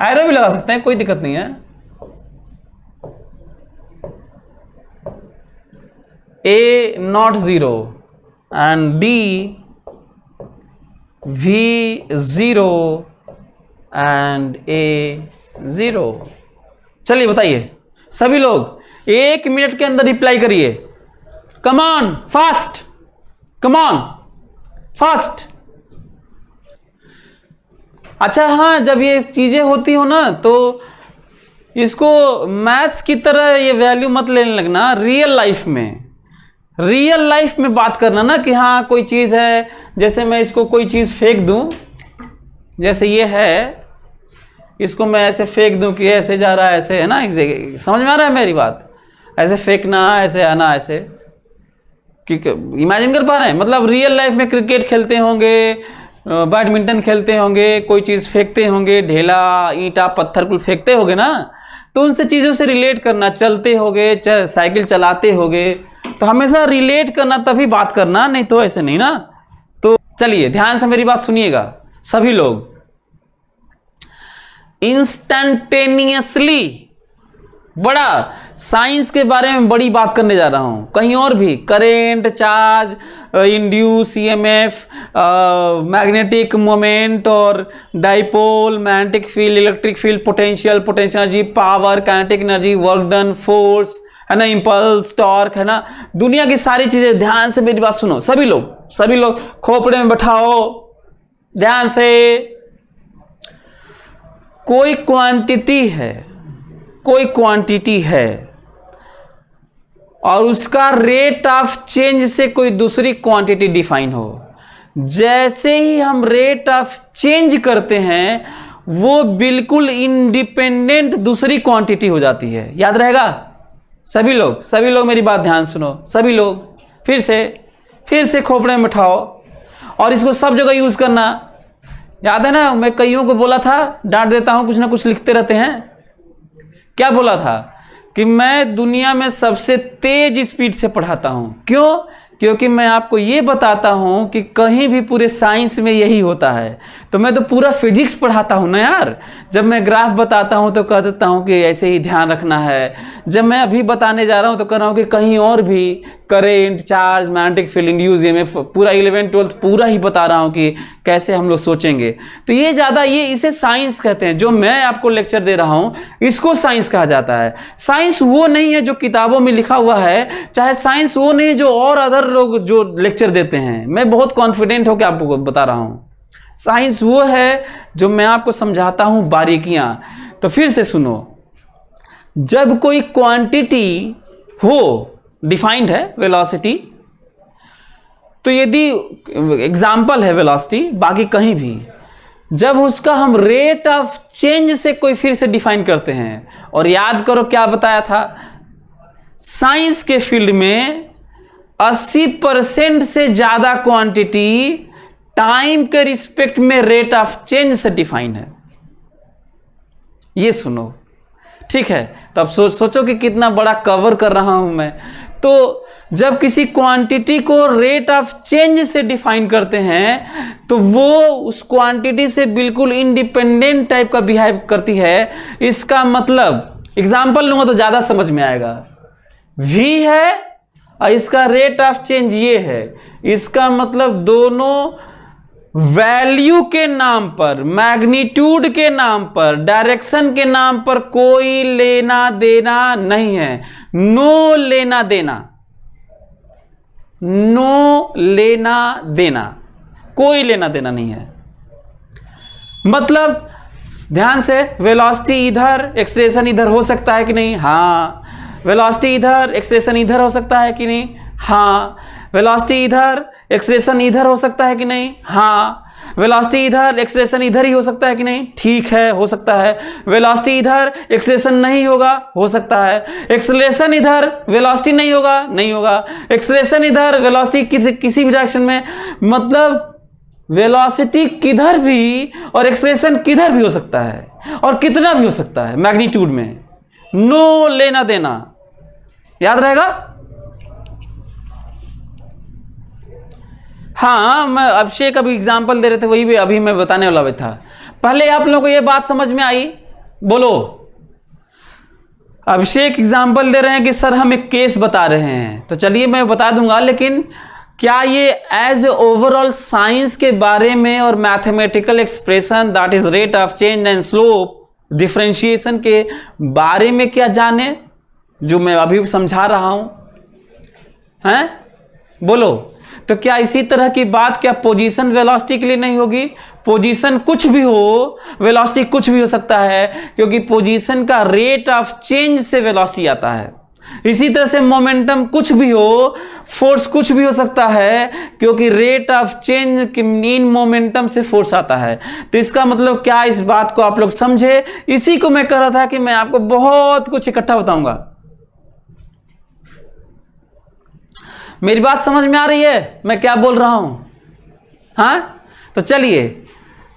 arrow भी लगा सकते हैं, कोई दिक्कत नहीं है। A0 and D V0 and A0। चलिए बताइए सभी लोग, 1 मिनट के अंदर रिप्लाई करिए। Come on fast, come on fast. अच्छा हाँ, जब ये चीजें होती हो ना तो इसको मैथ्स की तरह ये वैल्यू मत लेने लगना। रियल लाइफ में, रियल लाइफ में बात करना ना कि हाँ कोई चीज़ है, जैसे मैं इसको कोई चीज़ फेंक दूं, जैसे ये है, इसको मैं ऐसे फेंक दूं कि ऐसे जा रहा है, ऐसे है ना, एक जगह समझ में आ रहा है मेरी बात? ऐसे फेंकना, ऐसे आना, ऐसे इमेजिन कर पा रहे हैं? मतलब रियल लाइफ में क्रिकेट खेलते होंगे, बैडमिंटन खेलते होंगे, कोई चीज़ फेंकते होंगे, ढेला ईंटा पत्थर कुल फेंकते होंगे ना, तो उनसे चीज़ों से रिलेट करना। चलते होगे, साइकिल चलाते होगे, तो हमेशा रिलेट करना, तभी बात करना, नहीं तो ऐसे नहीं ना। तो चलिए ध्यान से मेरी बात सुनिएगा सभी लोग। इंस्टेंटेनियसली, बड़ा साइंस के बारे में बड़ी बात करने जा रहा हूं, कहीं और भी current, charge, induce EMF, magnetic moment और dipole, magnetic field, electric field, potential, potential energy, power, kinetic energy, work done, force है ना, इंपल्स, टॉर्क है ना, दुनिया की सारी चीजें। ध्यान से मेरी बात सुनो सभी लोग, सभी लोग खोपड़े में बैठाओ ध्यान से। कोई क्वांटिटी है, कोई क्वांटिटी है और उसका रेट ऑफ चेंज से कोई दूसरी क्वांटिटी डिफाइन हो, जैसे ही हम रेट ऑफ चेंज करते हैं वो बिल्कुल इंडिपेंडेंट दूसरी क्वांटिटी हो जाती है। याद रहेगा सभी लोग, सभी लोग मेरी बात ध्यान सुनो सभी लोग। फिर से खोपड़े में उठाओ और इसको सब जगह यूज करना। याद है ना, मैं कईयों को बोला था, डांट देता हूं, कुछ ना कुछ लिखते रहते हैं। क्या बोला था कि मैं दुनिया में सबसे तेज स्पीड से पढ़ाता हूं। क्यों? क्योंकि मैं आपको ये बताता हूं कि कहीं भी पूरे साइंस में यही होता है। तो मैं तो पूरा फिजिक्स पढ़ाता हूं ना यार। जब मैं ग्राफ बताता हूं तो कह देता हूं कि ऐसे ही ध्यान रखना है। जब मैं अभी बताने जा रहा हूं तो कह रहा हूं कि कहीं और भी current, charge, magnetic field, induce EMF, पूरा 11th 12th पूरा ही बता रहा हूं कि कैसे हम लोग सोचेंगे। तो ये ज़्यादा, ये इसे साइंस कहते हैं। जो मैं आपको लेक्चर दे रहा हूं इसको साइंस कहा जाता है। साइंस वो नहीं है जो किताबों में लिखा हुआ है, चाहे साइंस वो नहीं जो और अदर लोग जो लेक्चर देते हैं। मैं बहुत कॉन्फिडेंट होकर आपको बता रहा हूं, साइंस वो है जो मैं आपको समझाता हूं बारीकियां। तो फिर से सुनो, जब कोई क्वांटिटी हो, डिफाइंड है वेलोसिटी, तो यदि एग्जाम्पल है वेलोसिटी, बाकी कहीं भी जब उसका हम रेट ऑफ चेंज से कोई फिर से डिफाइन करते हैं, और याद करो क्या बताया था, साइंस के फील्ड में 80% से ज्यादा क्वांटिटी टाइम के रिस्पेक्ट में रेट ऑफ चेंज से डिफाइन है। ये सुनो, ठीक है? तो अब सोचो कि कितना बड़ा कवर कर रहा हूं मैं। तो जब किसी क्वांटिटी को रेट ऑफ चेंज से डिफाइन करते हैं तो वो उस क्वांटिटी से बिल्कुल इंडिपेंडेंट टाइप का बिहेव करती है। इसका मतलब एग्जांपल लूंगा तो ज्यादा समझ में आएगा। v है और इसका रेट ऑफ चेंज ये है, इसका मतलब दोनों वैल्यू के नाम पर, मैग्नीट्यूड के नाम पर, डायरेक्शन के नाम पर कोई लेना देना नहीं है। नो लेना देना, नो लेना देना, कोई लेना देना नहीं है। मतलब ध्यान से, वेलोसिटी इधर एक्सेलरेशन इधर हो सकता है कि नहीं? हाँ। वेलोसिटी इधर एक्सेलरेशन इधर हो सकता है कि नहीं? हाँ। वेलोसिटी इधर एक्सेलरेशन इधर हो सकता है कि नहीं? हाँ। वेलोसिटी इधर एक्सेलरेशन इधर ही हो सकता है कि नहीं? ठीक है, हो सकता है। वेलोसिटी इधर एक्सेलरेशन नहीं होगा, हो सकता है। एक्सेलरेशन इधर वेलोसिटी नहीं होगा, नहीं होगा। एक्सेलरेशन इधर वेलोसिटी किसी भी डायरेक्शन में, मतलब वेलोसिटी किधर भी और एक्सेलरेशन किधर भी हो सकता है और कितना भी हो सकता है मैग्नीट्यूड में। नो लेना देना, याद रहेगा? हाँ, मैं अभिषेक अभी एग्जांपल दे रहे थे, वही भी अभी मैं बताने वाला भी था। पहले आप लोगों को ये बात समझ में आई? बोलो। अभिषेक एग्जांपल दे रहे हैं कि सर हम एक केस बता रहे हैं, तो चलिए मैं बता दूंगा, लेकिन क्या ये एज ओवरऑल साइंस के बारे में और mathematical expression that is rate of change and slope differentiation के बारे में क्या जाने, जो मैं अभी समझा रहा हूं? हैं? बोलो। तो क्या इसी तरह की बात क्या पोजीशन वेलोसिटी के लिए नहीं होगी? पोजीशन कुछ भी हो, वेलोसिटी कुछ भी हो सकता है, क्योंकि पोजीशन का रेट ऑफ चेंज से वेलोसिटी आता है। इसी तरह से मोमेंटम कुछ भी हो, फोर्स कुछ भी हो सकता है, क्योंकि rate of change in momentum से फोर्स आता है। तो इसका मतलब क्या, इस बात को आप लोग समझे? इसी को मैं कह रहा था कि मैं आपको बहुत कुछ इकट्ठा बताऊंगा। मेरी बात समझ में आ रही है मैं क्या बोल रहा हूं? हाँ, तो चलिए,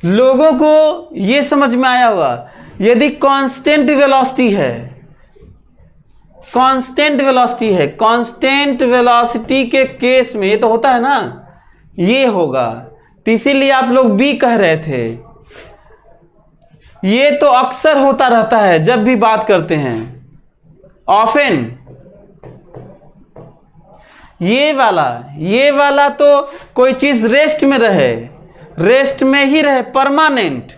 लोगों को यह समझ में आया होगा, यदि कांस्टेंट वेलोसिटी है, कांस्टेंट वेलोसिटी है, कांस्टेंट वेलोसिटी के केस में ये तो होता है ना, ये होगा। तो इसीलिए आप लोग भी कह रहे थे, ये तो अक्सर होता रहता है जब भी बात करते हैं, ऑफन। ये वाला तो कोई चीज रेस्ट में रहे, रेस्ट में ही रहे, परमानेंट,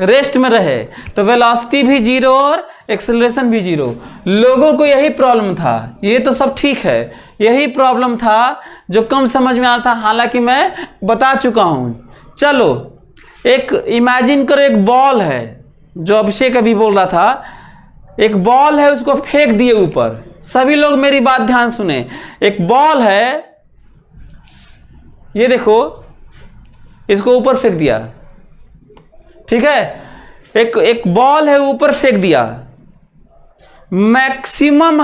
रेस्ट में रहे, तो वेलोसिटी भी जीरो और एक्सेलरेशन भी जीरो। लोगों को यही प्रॉब्लम था। ये तो सब ठीक है, यही प्रॉब्लम था जो कम समझ में आता था, हालांकि मैं बता चुका हूं। चलो, एक इमेजिन करो, एक बॉल है, जो अभिषेक अभी बोल रहा था, एक बॉल है, उसको फेंक दिए ऊपर। सभी लोग मेरी बात ध्यान सुने। एक बॉल है, ये देखो, इसको ऊपर फेंक दिया, ठीक है? एक बॉल है, ऊपर फेंक दिया। मैक्सिमम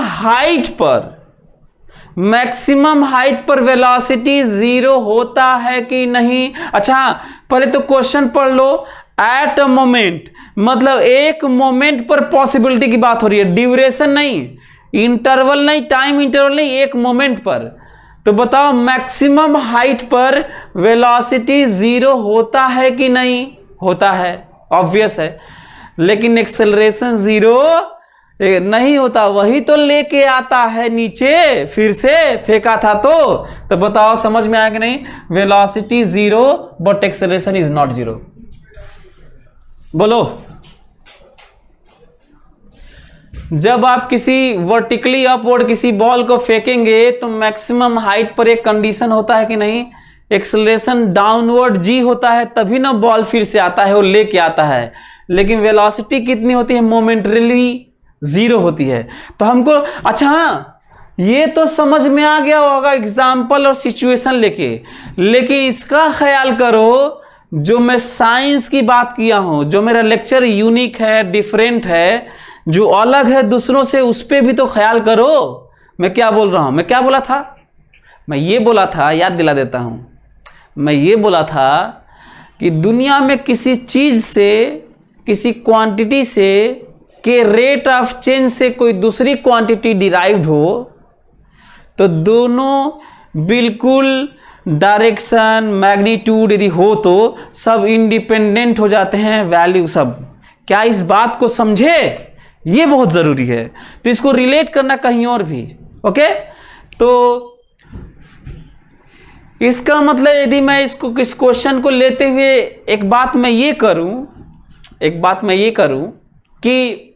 हाइट पर वेलोसिटी जीरो होता है कि नहीं? अच्छा, पहले तो क्वेश्चन पढ़ लो। एट अ मोमेंट, मतलब एक मोमेंट पर पॉसिबिलिटी की बात हो रही है, ड्यूरेशन नहीं, इंटरवल नहीं, टाइम इंटरवल नहीं, एक मोमेंट पर। तो बताओ, मैक्सिमम हाइट पर वेलोसिटी जीरो होता है कि नहीं? होता है, ऑब्वियस है। लेकिन एक्सेलरेशन जीरो नहीं होता, वही तो लेके आता है नीचे, फिर से फेंका था तो बताओ, समझ में आया कि नहीं? Velocity zero but acceleration is not zero. बोलो। जब आप किसी वर्टिकली अपवर्ड किसी बॉल को फेंकेंगे तो मैक्सिमम हाइट पर एक कंडीशन होता है कि नहीं? एक्सेलरेशन डाउनवर्ड जी होता है, तभी ना बॉल फिर से आता है और लेके आता है। लेकिन वेलोसिटी कितनी होती है? मोमेंटरीली जीरो होती है। तो हमको, अच्छा हाँ, ये तो समझ में आ गया होगा एग्जाम्पल और सिचुएशन लेके, लेकिन इसका ख्याल करो, जो मैं साइंस की बात किया हूं, जो मेरा लेक्चर यूनिक है, डिफरेंट है, जो अलग है दूसरों से, उस पर भी तो ख्याल करो। मैं क्या बोल रहा हूं? मैं क्या बोला था? मैं ये बोला था, याद दिला देता हूं, मैं ये बोला था कि दुनिया में किसी चीज से किसी क्वांटिटी से के रेट ऑफ चेंज से कोई दूसरी क्वांटिटी डिराइव्ड हो तो दोनों बिल्कुल डायरेक्शन मैग्नीट्यूड यदि हो तो सब इंडिपेंडेंट हो जाते हैं वैल्यू सब। क्या इस बात को समझे? ये बहुत जरूरी है। तो इसको रिलेट करना कहीं और भी। ओके, तो इसका मतलब यदि मैं इसको इस क्वेश्चन को लेते हुए एक बात मैं ये करूं कि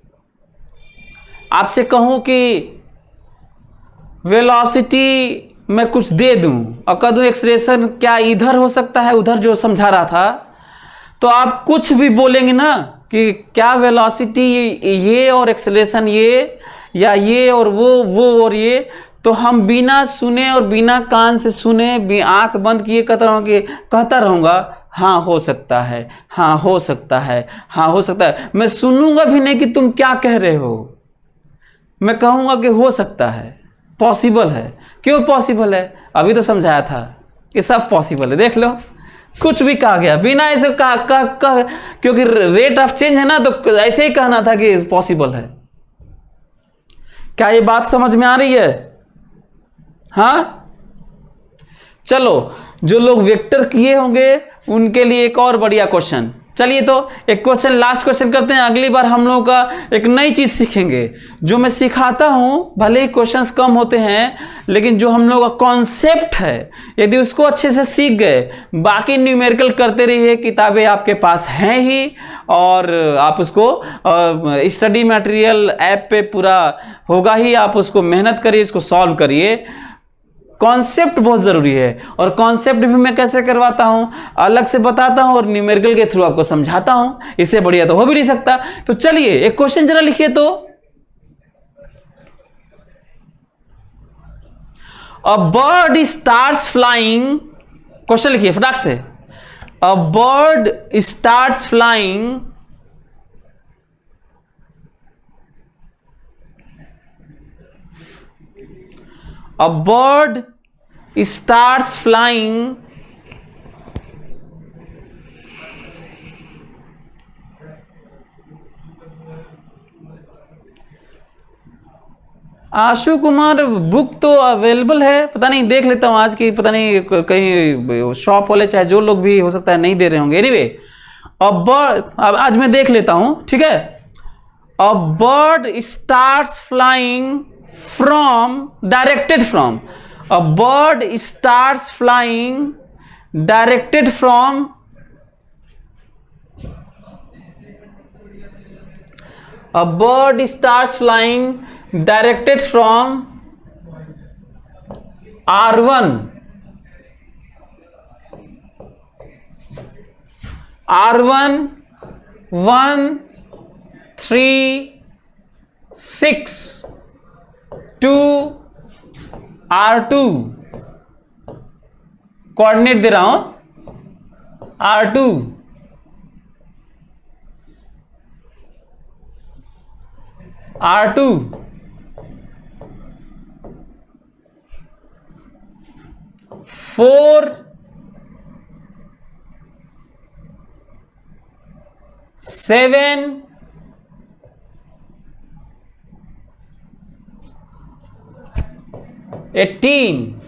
आपसे कहूं कि वेलोसिटी मैं कुछ दे दूं और कह दूं एक्सलेशन क्या इधर हो सकता है उधर, जो समझा रहा था, तो आप कुछ भी बोलेंगे ना कि क्या वेलोसिटी ये और एक्सलेशन ये, या ये और वो और ये, तो हम बिना सुने और बिना कान से सुने आंख बंद किए कहता रहूंगा हाँ हो सकता है, हाँ हो सकता है, हाँ हो सकता है। मैं सुनूंगा भी नहीं कि तुम क्या कह रहे हो, मैं कहूंगा कि हो सकता है, पॉसिबल है। क्यों पॉसिबल है? अभी तो समझाया था कि सब पॉसिबल है। देख लो, कुछ भी कहा गया बिना ऐसे कहा क्योंकि रेट ऑफ चेंज है ना, तो ऐसे ही कहना था कि पॉसिबल है। क्या ये बात समझ में आ रही है? हाँ, चलो, जो लोग वेक्टर किए होंगे उनके लिए एक और बढ़िया क्वेश्चन। चलिए, तो एक क्वेश्चन, लास्ट क्वेश्चन करते हैं। अगली बार हम लोगों का एक नई चीज सीखेंगे। जो मैं सिखाता हूं, भले ही क्वेश्चंस कम होते हैं, लेकिन जो हम लोग का कॉन्सेप्ट है, यदि उसको अच्छे से सीख गए, बाकी न्यूमेरिकल करते रहिए। किताबें आपके पास हैं ही, और आप उसको स्टडी मटेरियल ऐप पे पूरा होगा ही। आप उसको मेहनत करिए, इसको सॉल्व करिए। कॉन्सेप्ट बहुत जरूरी है, और कॉन्सेप्ट भी मैं कैसे करवाता हूं, अलग से बताता हूं और न्यूमेरिकल के थ्रू आपको समझाता हूं। इससे बढ़िया तो हो भी नहीं सकता। तो चलिए, एक क्वेश्चन जरा लिखिए तो। A bird starts flying, question लिखिए फटाक से। A bird starts flying A bird starts flying Ashu Kumar, book तो अवेलेबल है, पता नहीं, देख लेता हूं आज की, पता नहीं कहीं शॉप वाले चाहे जो लोग भी हो सकता है नहीं दे रहे होंगे। एनीवे, अब आज मैं देख लेता हूं, ठीक है। A bird starts flying from, directed from, a bird starts flying directed from a bird starts flying directed from R1 1 3 6 2 R2, coordinate दे रहा हूं, R2 R2 4 7 18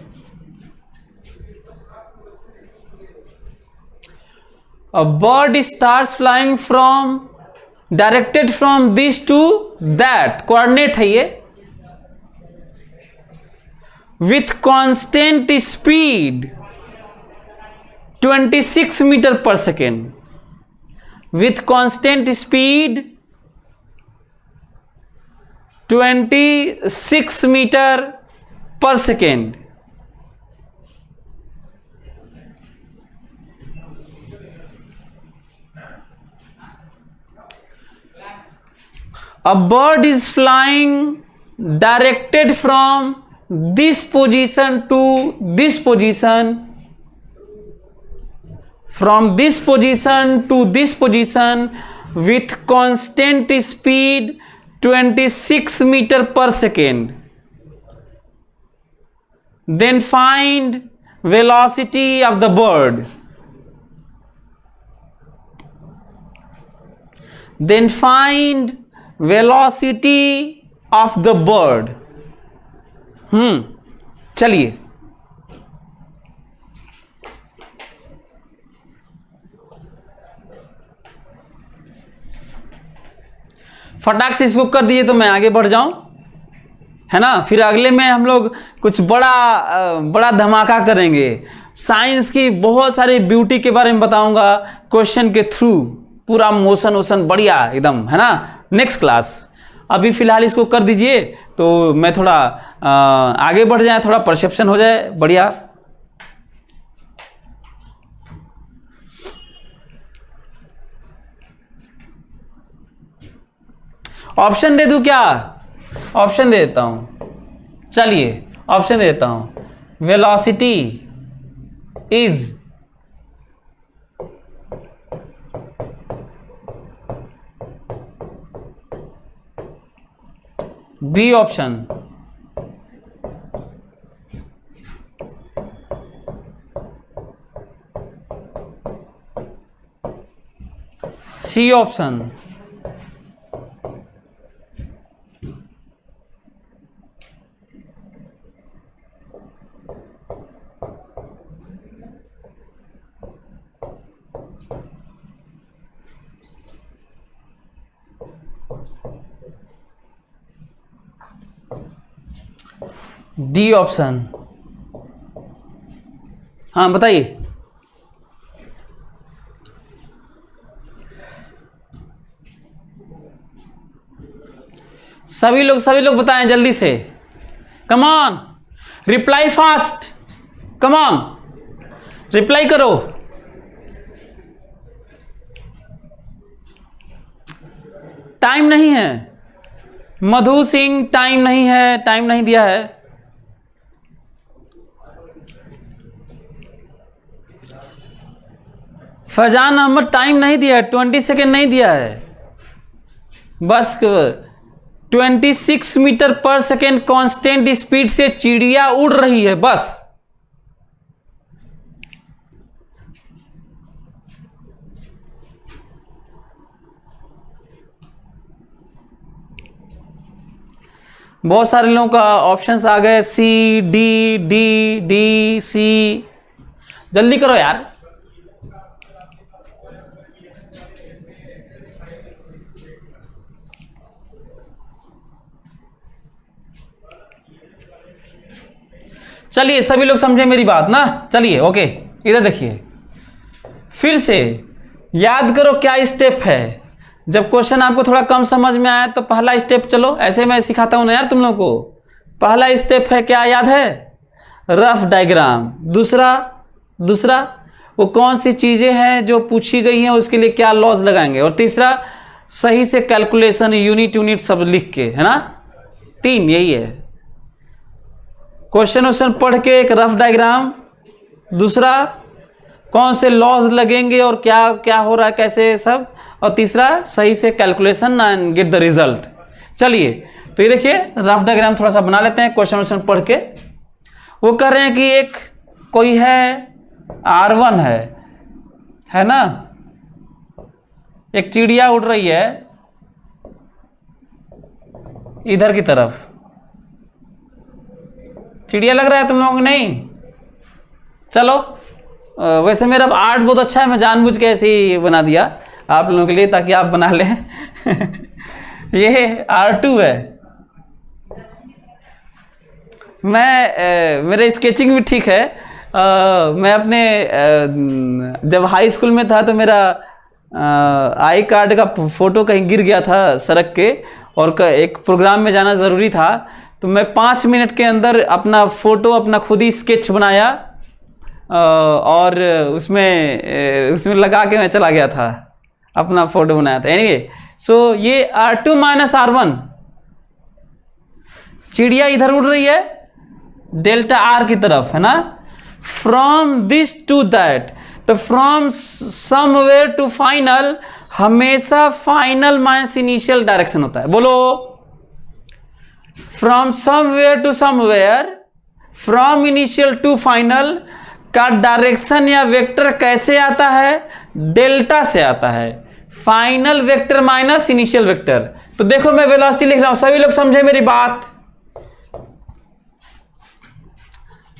A bird starts flying from, directed from this to that, coordinate है ये, with constant speed 26 meter per second, with constant speed 26 meter per second. A bird is flying directed from this position to this position, from this position to this position with constant speed 26 meter per second. Then find velocity of the bird. Then find velocity of the bird. चलिए, फटाक से इसको कर दिए तो मैं आगे बढ़ जाऊं, है ना। फिर अगले में हम लोग कुछ बड़ा धमाका करेंगे। साइंस की बहुत सारी ब्यूटी के बारे में बताऊंगा क्वेश्चन के थ्रू, पूरा मोशन वोशन बढ़िया एकदम, है ना। Next class. अभी फिलहाल इसको कर दीजिए तो मैं थोड़ा आगे बढ़ जाए, थोड़ा परसेप्शन हो जाए बढ़िया। ऑप्शन दे दूं क्या? ऑप्शन दे देता हूं, चलिए ऑप्शन दे देता हूं। Velocity is B option, C option, D option. हाँ बताइए। सभी लोग बताएं जल्दी से, come on, reply fast, come on, reply करो। टाइम नहीं है मधु सिंह, टाइम नहीं है, टाइम नहीं दिया है। फैजान अहमद टाइम नहीं दिया है, 20 सेकेंड नहीं दिया है, बस 26 metre per second constant speed से चिड़िया उड़ रही है बस। बहुत सारे लोगों का ऑप्शंस आ गए, C D D D C, जल्दी करो यार। चलिए सभी लोग समझे मेरी बात ना, चलिए ओके। इधर देखिए, फिर से याद करो क्या स्टेप है। जब क्वेश्चन आपको थोड़ा कम समझ में आया तो पहला स्टेप, चलो ऐसे मैं सिखाता हूं ना यार तुम लोगों को। पहला स्टेप है क्या, याद है? Rough diagram. दूसरा वो कौन सी चीजें हैं जो पूछी गई हैं, उसके लिए क्या लॉज लगाएंगे। और तीसरा सही से कैलकुलेशन, यूनिट सब लिख के, है ना। 3 यही है। क्वेश्चन पढ़ के एक रफ डायग्राम, दूसरा कौन से लॉज लगेंगे और क्या क्या हो रहा है कैसे सब, और तीसरा सही से calculation and get the result. चलिए तो ये देखिए रफ डायग्राम थोड़ा सा बना लेते हैं क्वेश्चन पढ़ के। वो कह रहे हैं कि एक कोई है R1 है ना, एक चिड़िया उड़ रही है इधर की तरफ। चिड़िया लग रहा है तुम लोगों को? नहीं, चलो वैसे मेरा आर्ट बहुत अच्छा है, मैं जानबूझ के ऐसे ही बना दिया आप लोगों के लिए ताकि आप बना लें। ये R2 है। मेरे स्केचिंग भी ठीक है। मैं अपने जब हाई स्कूल में था तो मेरा आई कार्ड का फोटो कहीं गिर गया था सड़क के, और एक प्रोग्राम में जाना ज़रूरी था, तो मैं 5 मिनट के अंदर अपना फ़ोटो अपना खुद ही स्केच बनाया और उसमें लगा के मैं चला गया था, अपना फ़ोटो बनाया था। एनीवे, सो ये R2 माइनस R1, चिड़िया इधर उड़ रही है डेल्टा R की तरफ, है ना। फ्रॉम दिस टू दैट, तो फ्रॉम समवेयर टू फाइनल, हमेशा फाइनल माइनस इनिशियल डायरेक्शन होता है। बोलो, from somewhere to somewhere, from initial to final का डायरेक्शन या वेक्टर कैसे आता है? डेल्टा से आता है। Final vector minus initial vector. तो देखो मैं वेलोसिटी लिख रहा हूं, सभी लोग समझे मेरी बात।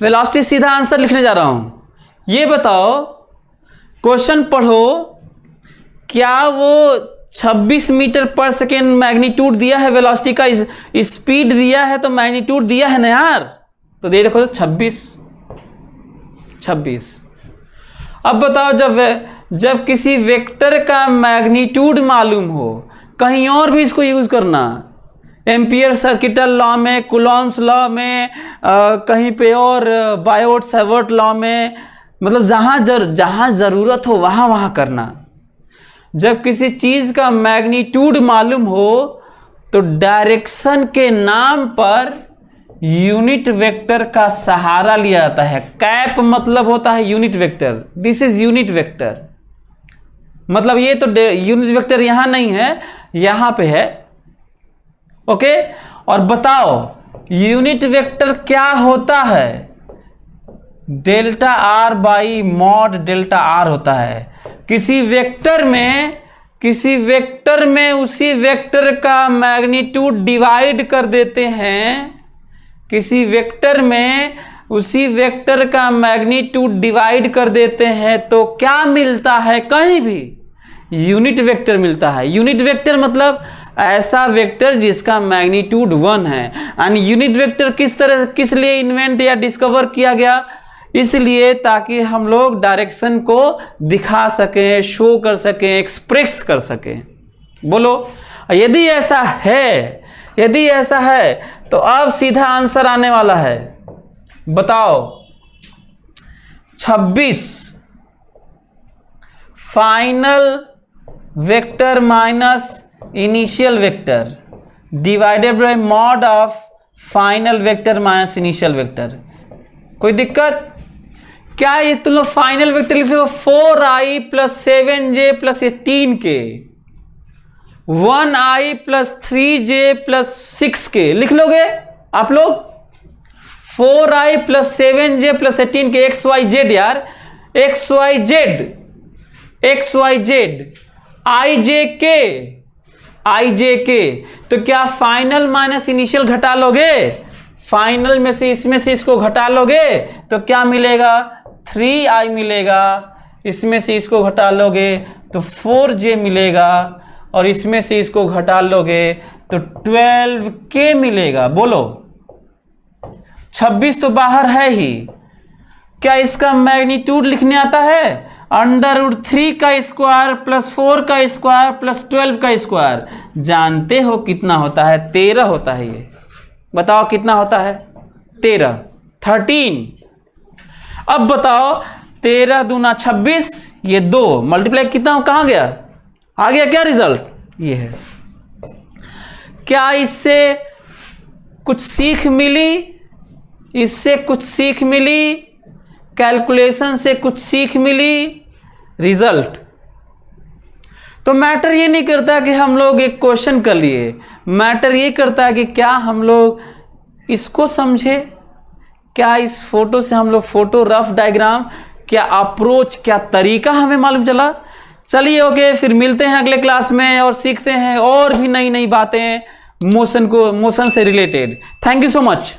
वेलोसिटी सीधा आंसर लिखने जा रहा हूं। ये बताओ, क्वेश्चन पढ़ो, क्या वो 26 मीटर पर सेकेंड मैग्नीट्यूड दिया है वेलोसिटी का, स्पीड दिया है तो मैग्नीट्यूड दिया है ना यार। तो दे देखो 26। अब बताओ, जब किसी वेक्टर का मैग्नीट्यूड मालूम हो, कहीं और भी इसको यूज करना, एम्पियर सर्किटल लॉ में, कूलॉम्स लॉ में, कहीं पे और बायोट सेवर्ट लॉ में, मतलब जहां जरूरत हो वहां करना। जब किसी चीज का मैग्नीट्यूड मालूम हो तो डायरेक्शन के नाम पर यूनिट वेक्टर का सहारा लिया जाता है। कैप मतलब होता है unit vector, this is unit vector. मतलब ये तो यूनिट वेक्टर यहां नहीं है, यहां पे है। ओके, और बताओ यूनिट वेक्टर क्या होता है? Delta R by mod delta R होता है। किसी वेक्टर में उसी वेक्टर का मैग्नीट्यूड डिवाइड कर देते हैं। किसी वेक्टर में उसी वेक्टर का मैग्नीट्यूड डिवाइड कर देते हैं तो क्या मिलता है? कहीं भी यूनिट वेक्टर मिलता है। यूनिट वेक्टर मतलब ऐसा वेक्टर जिसका मैग्नीट्यूड 1 है। एंड यूनिट वेक्टर किस लिए इन्वेंट या डिस्कवर किया गया? इसलिए ताकि हम लोग डायरेक्शन को दिखा सकें, शो कर सकें, एक्सप्रेस कर सकें। बोलो, यदि ऐसा है तो अब सीधा आंसर आने वाला है। बताओ, 26 final vector minus initial vector divided by mod of final vector minus initial vector. कोई दिक्कत? क्या ये तुम लोग फाइनल वेक्टर लिख रहे हो? 4i plus 7j plus 18k, 1i plus 3j plus 6k लिख लोगे आप लोग? 4i plus 7j plus 18k, xyz यार, xyz ijk। तो क्या फाइनल माइनस इनिशियल घटा लोगे? फाइनल में से इसमें से इसको घटा लोगे तो क्या मिलेगा? 3i मिलेगा। इसमें से इसको घटा लोगे तो 4j मिलेगा, और इसमें से इसको घटा लोगे तो 12k मिलेगा। बोलो, 26 तो बाहर है ही। क्या इसका मैग्नीट्यूड लिखने आता है? √3 का स्क्वायर प्लस 4 का स्क्वायर प्लस 12 का स्क्वायर। जानते हो कितना होता है? 13 होता है ये। बताओ कितना होता है? 13। अब बताओ, 13 दूना 26, ये 2 मल्टीप्लाई कितना कहां गया? आ गया क्या रिजल्ट? ये है। क्या इससे कुछ सीख मिली? इससे कुछ सीख मिली? कैलकुलेशन से कुछ सीख मिली? रिजल्ट तो मैटर ये नहीं करता कि हम लोग एक क्वेश्चन कर लिए, मैटर ये करता है कि क्या हम लोग इसको समझे, क्या इस फोटो से हम लोग फोटो रफ डायग्राम, क्या अप्रोच, क्या तरीका हमें मालूम चला। चलिए ओके, फिर मिलते हैं अगले क्लास में और सीखते हैं और भी नई नई बातें मोशन से related. Thank you so much.